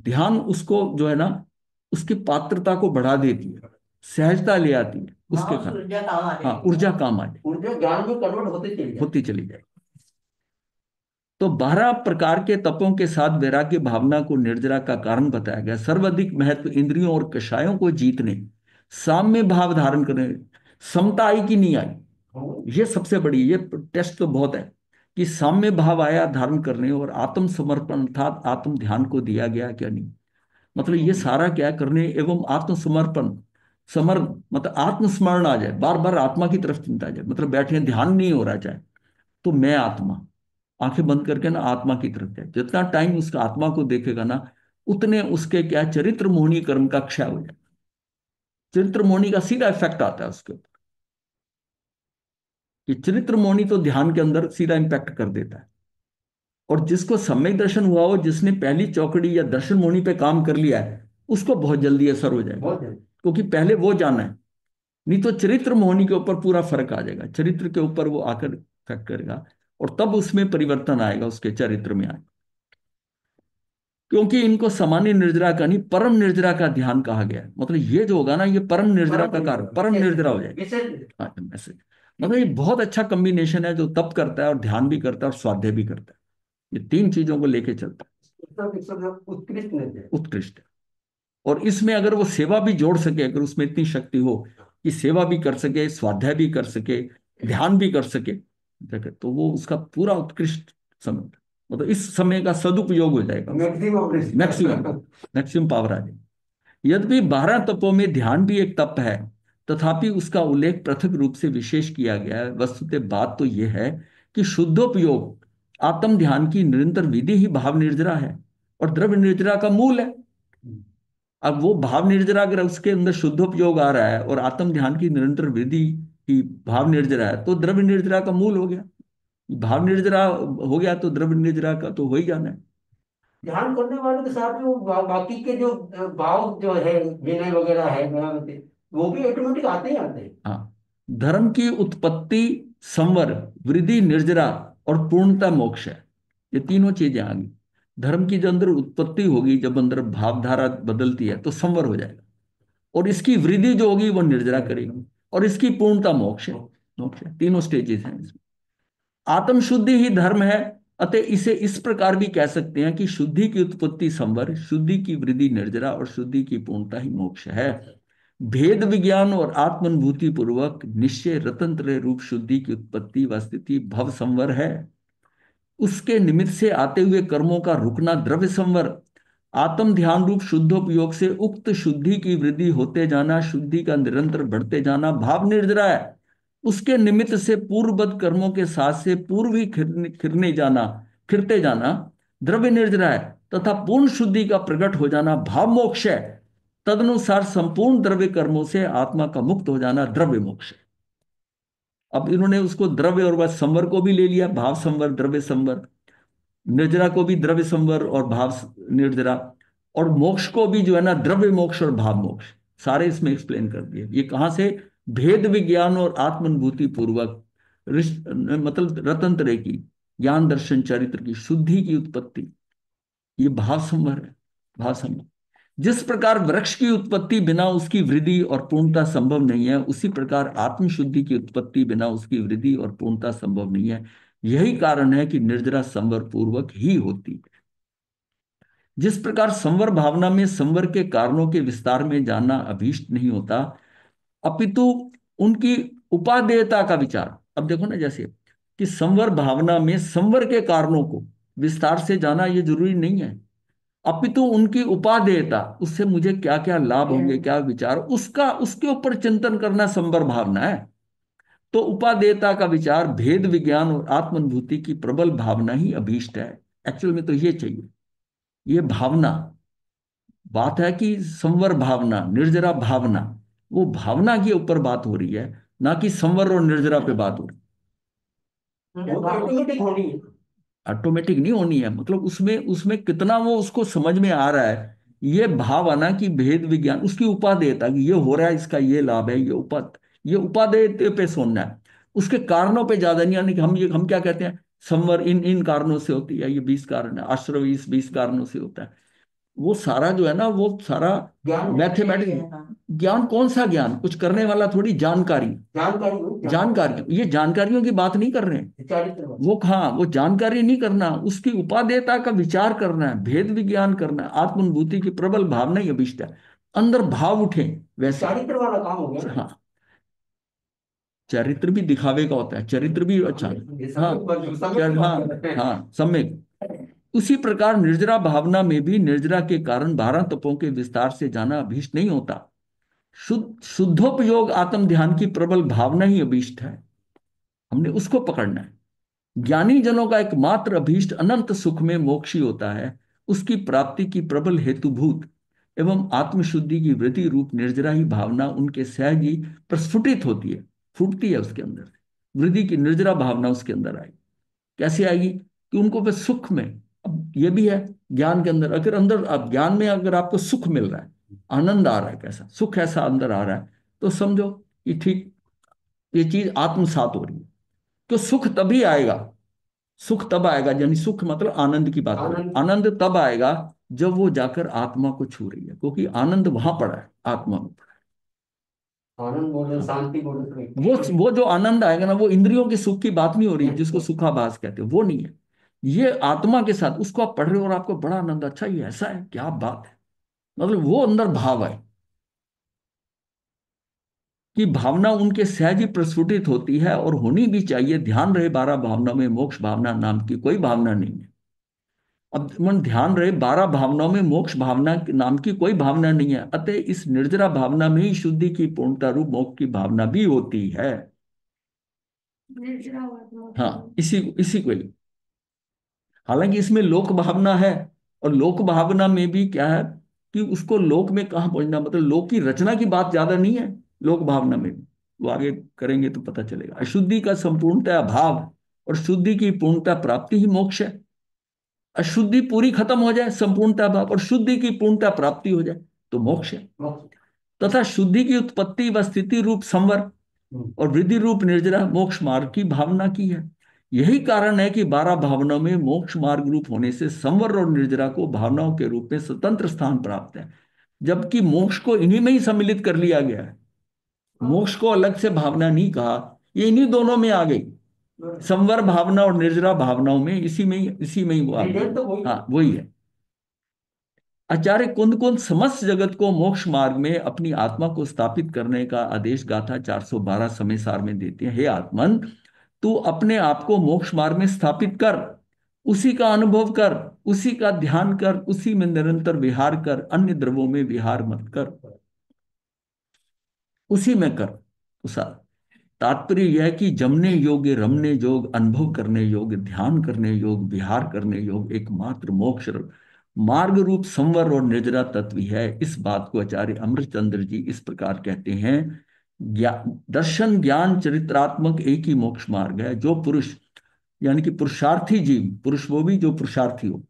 ध्यान उसको जो है ना, उसकी पात्रता को बढ़ा देती है, सहजता ले आती है हाँ, उसके उस कारण। ऊर्जा काम आ हाँ, जाएगी। ऊर्जा काम आ जाए, ऊर्जा ज्ञान में कन्वर्ट होते चली जाए। होती चली जाए। तो 12 प्रकार के तपों के साथ वैराग्य भावना को निर्जरा का कारण बताया गया। सर्वाधिक महत्व इंद्रियों और कषायों को जीतने, साम्य भाव धारण करने, समता आई कि नहीं आई, ये सबसे बड़ी, ये टेस्ट तो बहुत है कि साम्य भाव आया धारण करने, और आत्म समर्पण अर्थात आत्म ध्यान को दिया गया क्या नहीं। मतलब ये सारा क्या है, करने एवं आत्मसमर्पण, समर मतलब आत्मस्मरण आ जाए, बार बार आत्मा की तरफ चिंता आ जाए। मतलब बैठे ध्यान नहीं हो रहा चाहे, तो मैं आत्मा, आंखें बंद करके ना आत्मा की तरफ जाए। जितना टाइम उसका आत्मा को देखेगा ना, उतने उसके क्या चरित्र मोहनी कर्म का क्षय हो जाए। चरित्र मोहनी का सीधा इफेक्ट आता है उसके ऊपर, कि चरित्र मोहनी तो ध्यान के अंदर सीधा इंपैक्ट कर देता है। और जिसको सम्यक दर्शन हुआ हो, जिसने पहली चौकड़ी या दर्शन मोहनी पे काम कर लिया है, उसको बहुत जल्दी असर हो जाएगा, बहुत जल्दी। क्योंकि पहले वो जाना है। नहीं तो चरित्र मोहनी के ऊपर पूरा फर्क आ जाएगा, चरित्र के ऊपर वो आकर इफेक्ट करेगा, और तब उसमें परिवर्तन आएगा, उसके चरित्र में आएगा। क्योंकि इनको सामान्य निर्जरा का नहीं, परम निर्जरा का ध्यान कहा गया है। मतलब ये जो होगा ना, ये परम निर्जरा का कार्य, परम निर्जरा हो जाएगा। विशेष हाँ, ऐसे मतलब ये बहुत अच्छा कॉम्बिनेशन है, जो तप करता है और ध्यान भी करता है और स्वाध्याय भी करता है। ये 3 चीजों को लेके चलता उत्कृष्ट निर्णय। है, उत्कृष्ट है। और इसमें अगर वो सेवा भी जोड़ सके, अगर उसमें इतनी शक्ति हो कि सेवा भी कर सके, स्वाध्याय भी कर सके, ध्यान भी कर सके, तो वो उसका पूरा उत्कृष्ट समय, मतलब इस समय का सदुपयोग हो जाएगा, मैक्सिमम मैक्सिमम मैक्सिमम पावर आ जाएगी। यद्यपि 12 तपों में ध्यान भी एक तप है, तथापि उसका उल्लेख पृथक रूप से विशेष किया गया है। वस्तुतः बात तो यह है कि शुद्धोपयोग आत्म ध्यान की निरंतर विधि ही भाव निर्जरा है, और द्रव्य निर्जरा का मूल है। अब वो भाव निर्जरा, अगर उसके अंदर शुद्धोपयोग आ रहा है और आत्म ध्यान की निरंतर विधि की भाव निर्जरा है, तो द्रव्य निर्जरा का मूल हो गया। भाव निर्जरा हो गया तो द्रव्य निर्जरा का तो हो ही जाना है। ध्यान करने वाले के साथ में वो बाकी के जो भाव जो है, विनय वगैरह है, वो भी ऑटोमेटिक आते ही आते हैं। हाँ, धर्म की उत्पत्ति, संवर, वृद्धि निर्जरा और पूर्णता मोक्ष है। ये तीनों चीजें आ गई। धर्म की जो अंदर उत्पत्ति होगी, जब अंदर भावधारा बदलती है तो संवर हो जाएगा, और इसकी वृद्धि जो होगी वो निर्जरा करेगी, और इसकी पूर्णता मोक्ष है। मोक्ष है, तीनों स्टेजेस हैं इसमें। आत्म शुद्धि ही धर्म है। अतः इसे इस प्रकार भी कह सकते हैं कि शुद्धि की उत्पत्ति संवर, शुद्धि की वृद्धि निर्जरा, और शुद्धि की पूर्णता ही मोक्ष है। भेद विज्ञान और आत्मानुभूति पूर्वक निश्चय रतंत्र रूप शुद्धि की उत्पत्ति व स्थिति भव संवर है। उसके निमित्त से आते हुए कर्मों का रुकना द्रव्य संवर, आत्म ध्यान रूप शुद्धोपयोग से उक्त शुद्धि की वृद्धि होते जाना, शुद्धि का निरंतर बढ़ते जाना भाव निर्जरा है। उसके निमित्त से पूर्वबद्ध कर्मों के साथ से पूर्व ही खिरने जाना, खिरते जाना द्रव्य निर्जरा है, तथा पूर्ण शुद्धि का प्रकट हो जाना भाव मोक्ष है। तदनुसार संपूर्ण द्रव्य कर्मों से आत्मा का मुक्त हो जाना द्रव्य मोक्ष है। अब इन्होंने उसको द्रव्य और वह संवर को भी ले लिया, भाव संवर द्रव्य संवर, निर्जरा को भी द्रव्य संवर और भाव निर्जरा, और मोक्ष को भी जो है ना द्रव्य मोक्ष और भाव मोक्ष, सारे इसमें एक्सप्लेन कर दिए। ये कहां से? भेद विज्ञान और आत्मानुभूति पूर्वक मतलब रतन तरह की ज्ञान दर्शन चरित्र की शुद्धि की उत्पत्ति, ये भाव संवर है। भाव संवर, जिस प्रकार वृक्ष की उत्पत्ति बिना उसकी वृद्धि और पूर्णता संभव नहीं है, उसी प्रकार आत्मशुद्धि की उत्पत्ति बिना उसकी वृद्धि और पूर्णता संभव नहीं है। यही कारण है कि निर्जरा संवर पूर्वक ही होती है। जिस प्रकार संवर भावना में संवर के कारणों के विस्तार में जानना अभीष्ट नहीं होता, अपितु उनकी उपादेयता का विचार। अब देखो ना, जैसे कि संवर भावना में संवर के कारणों को विस्तार से जाना ये जरूरी नहीं है, अपितु उनकी उपादेयता, उससे मुझे क्या क्या लाभ होंगे, क्या विचार, उसका उसके ऊपर चिंतन करना संवर भावना है। तो उपादेयता का विचार, भेद विज्ञान और आत्मानुभूति की प्रबल भावना ही अभीष्ट है। एक्चुअल में तो ये चाहिए, ये भावना। बात है कि संवर भावना, निर्जरा भावना, वो भावना के ऊपर बात हो रही है, ना कि संवर और निर्जरा पे बात हो रही वो तो ऑटोमेटिक होनी है। है। ऑटोमेटिक नहीं होनी है, मतलब उसमें उसमें कितना वो उसको समझ में आ रहा है, ये भाव आना कि भेद विज्ञान, उसकी उपादेयता कि ये हो रहा है, इसका ये लाभ है, ये उपादेय पे सुनना है, उसके कारणों पे ज्यादा नहीं आने कि हम क्या कहते हैं, संवर इन इन कारणों से होती है, ये 20 कारण है, आश्रव इस 20 कारणों से होता है। वो सारा जो है ना, वो सारा ज्ञान मैथमेटिक्स। है, हाँ। ज्ञान कौन सा ज्ञान, कुछ करने वाला थोड़ी, जानकारी। जानकारी हो, जानकारी, ये जानकारियों की बात नहीं कर रहे हैं। चारित्र वो हाँ, वो जानकारी नहीं करना, उसकी उपादेयता का विचार करना है, भेद विज्ञान करना है, आत्मानुभूति की प्रबल भावना ही अभिष्ट है, अंदर भाव उठे वैसे। चारित्र वाला काम हो गया ना। हाँ, चरित्र भी दिखावे का होता है, चरित्र भी अच्छा है। ये हाँ, हाँ, सम्यक। हाँ, सम्यक। उसी प्रकार निर्जरा भावना में भी निर्जरा के कारण 12 तपों के विस्तार से जाना अभीष्ट नहीं होता। शुद्धोपयोग आत्म ध्यान की प्रबल भावना ही अभीष्ट है, हमने उसको पकड़ना है। ज्ञानी जनों का एकमात्र अभीष्ट अनंत सुख में मोक्ष ही होता है। उसकी प्राप्ति की प्रबल हेतुभूत एवं आत्मशुद्धि की वृद्धि रूप निर्जरा ही भावना उनके सहज ही प्रस्फुटित होती है, फूटती है उसके अंदर से, वृद्धि की निर्जरा भावना उसके अंदर आएगी। कैसे आएगी? कि उनको फिर सुख में, अब ये भी है ज्ञान के अंदर, अगर अंदर अब ज्ञान में अगर आपको सुख मिल रहा है, आनंद आ रहा है, कैसा सुख ऐसा अंदर आ रहा है, तो समझो कि ठीक ये चीज आत्मसात हो रही है। तो सुख तभी आएगा, सुख तब आएगा, यानी सुख मतलब आनंद की बात करें, आनंद। आनंद तब आएगा जब वो जाकर आत्मा को छू रही है, क्योंकि आनंद वहां पड़ा है, आत्मा में पड़ा आनंद बोले, है। शांति बोले तो वो जो आनंद आएगा ना, वो इंद्रियों के सुख की बात नहीं हो रही है, जिसको सुखाभास कहते हैं, वो नहीं है। ये आत्मा के साथ उसको आप पढ़ रहे हो और आपको बड़ा आनंद, अच्छा ये ऐसा है, क्या बात है, मतलब वो अंदर भाव है कि भावना उनके सहज ही प्रस्फुटित होती है, और होनी भी चाहिए। ध्यान रहे 12 भावना में मोक्ष भावना नाम की कोई भावना नहीं है। अब मन ध्यान रहे, 12 भावनाओं में मोक्ष भावना नाम की कोई भावना नहीं है। अतः इस निर्जरा भावना में ही शुद्धि की पूर्णता रूप मोक्ष की भावना भी होती है। हाँ, इसी इसी को ही। हालांकि इसमें लोक भावना है, और लोक भावना में भी क्या है कि उसको लोक में कहाँ पहुंचना, मतलब लोक की रचना की बात ज्यादा नहीं है लोक भावना में भी, वो आगे करेंगे तो पता चलेगा। अशुद्धि का संपूर्णतः अभाव और शुद्धि की पूर्णता प्राप्ति ही मोक्ष है। अशुद्धि पूरी खत्म हो जाए, संपूर्णता भाव, और शुद्धि की पूर्णता प्राप्ति हो जाए तो मोक्ष है। तथा शुद्धि की उत्पत्ति व स्थिति रूप संवर और वृद्धि रूप निर्जरा मोक्ष मार्ग की भावना की है। यही कारण है कि 12 भावनाओं में मोक्ष मार्ग रूप होने से संवर और निर्जरा को भावनाओं के रूप में स्वतंत्र स्थान प्राप्त है, जबकि मोक्ष को इन्हीं में ही सम्मिलित कर लिया गया है। मोक्ष को अलग से भावना नहीं कहा, ये इन्हीं दोनों में आ गई। संवर भावना और निर्जरा भावनाओं में, इसी में ही वो आ गई। तो वही हाँ, वही है। आचार्य कुंद कुंद समस्त जगत को मोक्ष मार्ग में अपनी आत्मा को स्थापित करने का आदेश गाथा 412 समय सार में देते हैं। हे आत्मन, तू अपने आप को मोक्ष मार्ग में स्थापित कर, उसी का अनुभव कर, उसी का ध्यान कर, उसी में निरंतर विहार कर, अन्य द्रव्यों में विहार मत कर, उसी में कर। उसा तात्पर्य यह है कि जमने योग्य, रमने योग, अनुभव करने योग्य, ध्यान करने योग, विहार करने योग एकमात्र मोक्ष मार्ग रूप संवर और निर्जरा तत्व ही है। इस बात को आचार्य अमृतचंद्र जी इस प्रकार कहते हैं, दर्शन ज्ञान चरित्रात्मक एक ही मोक्ष मार्ग है। जो पुरुष, यानी कि पुरुषार्थी जीव, पुरुष वो भी जो पुरुषार्थी हो,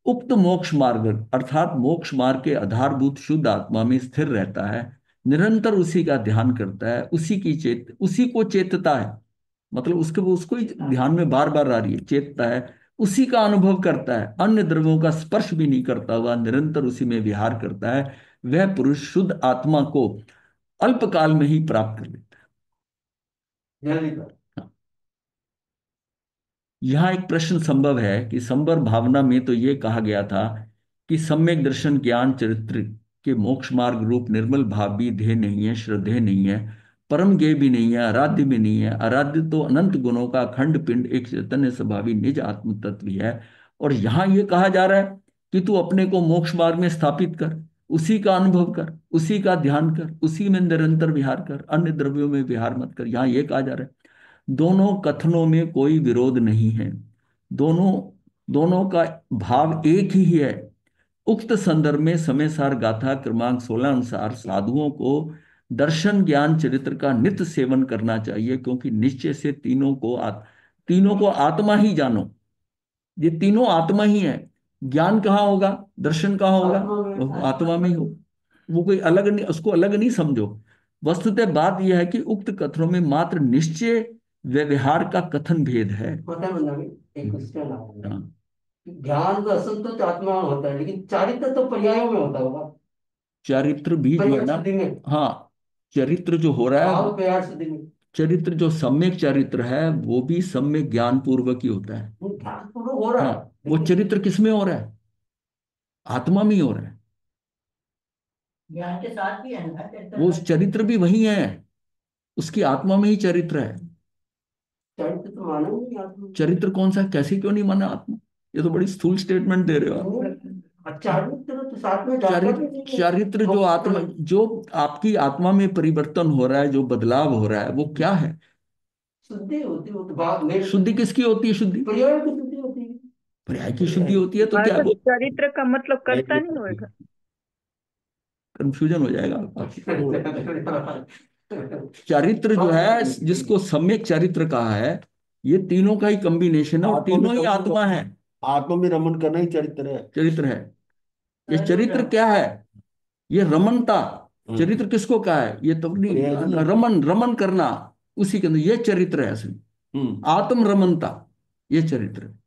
उक्त मोक्ष मार्ग अर्थात मोक्ष मार्ग के आधारभूत शुद्ध आत्मा में स्थिर रहता है, निरंतर उसी का ध्यान करता है, उसी को चेतता है, मतलब उसको ही ध्यान में बार बार आ रही है, चेतता है, उसी का अनुभव करता है, अन्य द्रव्यों का स्पर्श भी नहीं करता हुआ निरंतर उसी में विहार करता है, वह पुरुष शुद्ध आत्मा को अल्पकाल में ही प्राप्त कर लेता जल्दी है। कर। हाँ। यहाँ एक प्रश्न संभव है कि संवर भावना में तो ये कहा गया था कि सम्यक दर्शन ज्ञान चरित्र के मोक्ष मार्ग रूप निर्मल भाव भी ध्येय नहीं है, श्रद्धेय नहीं है, परम ज्ञेय भी नहीं है, आराध्य भी नहीं है। आराध्य तो अनंत गुणों का अखंड पिंड एक चैतन्य स्वभावी निज आत्म तत्व ही है। और यहाँ ये कहा जा रहा है कि तू अपने को मोक्ष मार्ग में स्थापित कर, उसी का अनुभव कर, उसी का ध्यान कर, उसी में निरंतर विहार कर, अन्य द्रव्यों में विहार मत कर। यहाँ ये कहा जा रहा है। दोनों कथनों में कोई विरोध नहीं है, दोनों दोनों का भाव एक ही है। उक्त संदर्भ में समय सार गाथा क्रमांक 16 अनुसार साधुओं को दर्शन ज्ञान चरित्र का नित्य सेवन करना चाहिए, क्योंकि निश्चय से तीनों को आत्मा ही जानो। ये तीनों आत्मा ही है। ज्ञान कहाँ होगा, दर्शन कहाँ होगा, आत्मा में वो आत्मा में ही हो। वो कोई अलग नहीं, उसको अलग नहीं समझो। वस्तुतः बात यह है कि उक्त कथनों में मात्र निश्चय व्यवहार का कथन भेद है। पता है बंदा एक उसका नाम है। हाँ, ज्ञान का असंतोष आत्मा में होता है, लेकिन चारित्र तो पर्यायों में होता होगा। चरित्र भी जो है पर्याय ना, शुद्धि में, हाँ, चरित्र जो हो रहा है, भाव पर्याय शुद्धि में। चरित्र जो सम्यक चरित्र है वो भी सम्यक ज्ञान पूर्वक ही होता है। वो ध्यान पूर्वक हो रहा हाँ, है, वो लेकिन चरित्र किसमें हो रहा है, आत्मा में ही हो रहा है। ज्ञान के साथ भी है ना वो उस चरित्र भी वही है, उसकी आत्मा में ही चरित्र है। चरित्र तो माना नहीं आत्मा। चरित्र कौन सा, कैसे क्यों नहीं माना आत्मा, ये तो बड़ी स्थूल स्टेटमेंट दे रहे हो आप। चरित्र तो साथ में जाता भी नहीं है। चरित्र जो आत्मा, जो आपकी आत्मा में परिवर्तन हो रहा है, जो बदलाव हो रहा है, वो क्या है। शुद्धि होती है, वो तो भाव मेरे शुद्धि किसकी होती है, शुद्धि पर्याय की शुद्धि होती है। पर्याय की शुद्धि होती है, तो क्या मतलब वो चरित्र का मतलब कर्ता नहीं होएगा। कंफ्यूजन हो जाएगा आपको। चरित्र जो है, जिसको सम्यक चरित्र कहा है, ये तीनों का ही कॉम्बिनेशन है, और आत्मा में तीनों ही आत्मा है, आत्मा में रमन करना ही चरित्र है। चरित्र है। ये चरित्र क्या है, ये रमनता। चरित्र किसको कहा है, ये तो नहीं, पर्याय नहीं है। रमन रमन करना, उसी के अंदर ये चरित्र है असली। आत्म रमनता, ये चरित्र है।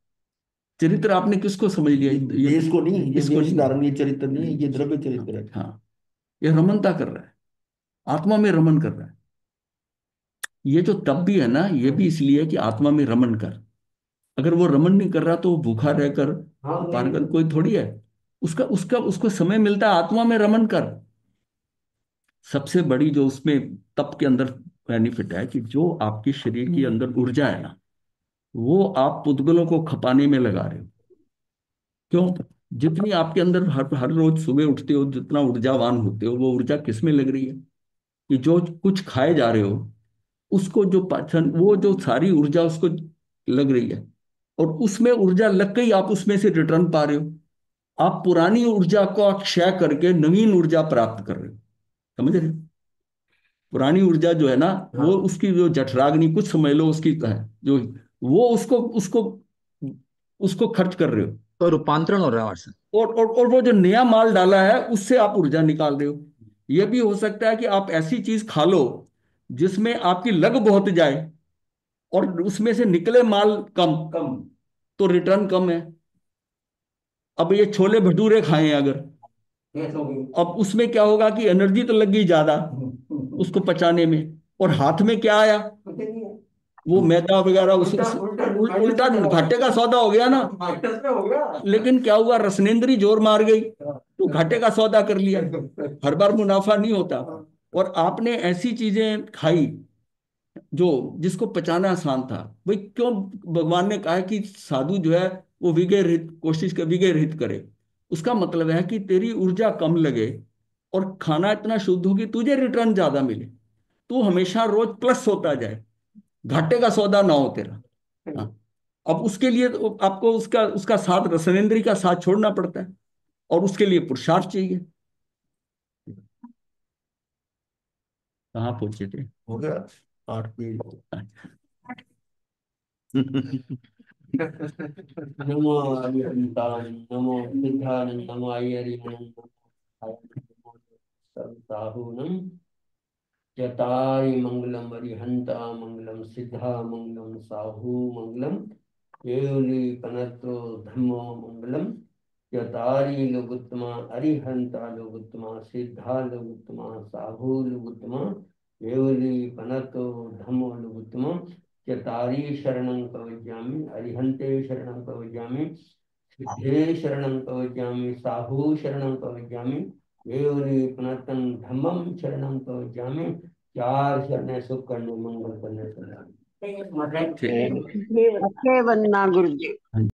चरित्र आपने किसको समझ लिया, ये देश को नहीं, ये इसको देश नहीं। धारण, ये चरित्र नहीं है, ये द्रव्य चरित्र है। हाँ, ये रमनता कर रहा है, आत्मा में रमन कर रहा है। ये जो तप भी है ना, ये भी इसलिए है कि आत्मा में रमन कर। अगर वो रमन नहीं कर रहा तो वो भूखा रहकर हाँ पागल कोई थोड़ी है। उसका उसका उसको समय मिलता है, आत्मा में रमन कर। सबसे बड़ी जो उसमें तप के अंदर बेनिफिट है कि जो आपके शरीर के अंदर ऊर्जा है ना, वो आप पुद्गलों को खपाने में लगा रहे हो। क्यों, जितनी आपके अंदर हर हर रोज सुबह उठते हो, जितना ऊर्जावान होते हो, वो ऊर्जा किस में लग रही है, कि जो कुछ खाए जा रहे हो, उसको जो पाचन, वो जो सारी ऊर्जा उसको लग रही है, और उसमें ऊर्जा लग के ही आप उसमें से रिटर्न पा रहे हो। आप पुरानी ऊर्जा को क्षय करके नवीन ऊर्जा प्राप्त कर रहे हो। समझ रहे हो? पुरानी ऊर्जा जो है ना, वो हाँ। उसकी जो जठराग्नि, कुछ समझ लो उसकी है, जो वो उसको उसको उसको खर्च कर रहे हो, तो रूपांतरण हो रहा है हमारे साथ। और वो जो नया माल डाला है उससे आप ऊर्जा निकाल रहे हो। ये भी हो सकता है कि आप ऐसी चीज खा लो जिसमें आपकी लग बहुत जाए, और उसमें से निकले माल कम, कम। तो रिटर्न कम है। अब ये छोले भटूरे खाएं अगर, गैस हो गई। अब उसमें क्या होगा कि एनर्जी तो लगी ज्यादा उसको पचाने में, और हाथ में क्या आया, कुछ नहीं है। वो मैदा वगैरह, उल्टा उल्टा माइनस उल्टा में चला घाटे का सौदा हो गया ना। गया, माइनस में हो गया। लेकिन क्या हुआ, रसनेंद्री जोर मार गई तो घाटे का सौदा कर लिया। हर बार मुनाफा नहीं होता। और आपने ऐसी चीजें खाई जो जिसको पचाना आसान था। भाई क्यों भगवान ने कहा है कि साधु जो है वो विजय रहित कोशिश कर, विजय रहित करे। उसका मतलब है कि तेरी ऊर्जा कम लगे और खाना इतना शुद्ध हो कि तुझे रिटर्न ज्यादा मिले, तू हमेशा रोज प्लस होता जाए, घाटे का सौदा ना हो तेरा। हाँ। अब उसके लिए तो आपको उसका उसका साथ, रसनेंद्री का साथ छोड़ना पड़ता है, और उसके लिए पुरुषार्थ चाहिए। कहाँ पहुंचे थे? हो गया 8 मिनट। नमो हरिहंताय नमो सिद्धाय नमो हरिहरं नमो साहूनम जताय मंगलम अरिहंता मंगलम सिद्धा मंगलम साहू मंगलम केवली कनत्रो धम्मो मंगलम जतारी लोगुत्तमा अरिहंता लोगुत्तमा सिद्धा लोगुत्तमा साहू लोगुत्तमा केवली कनत्रो धम्मो लोगुत्तमा चतारी शरणं प्रवज्यामि अरिहंते शरणं प्रवज्यामि सिद्धे शरणं प्रवज्यामि साहू शरणं प्रवज्यामि केवली पुनर्तन धम्मम शरणं प्रवज्यामि। 4 शरण सुख करने मंगल करने सदा। ठीक। ये अच्छे बनना गुरु जी।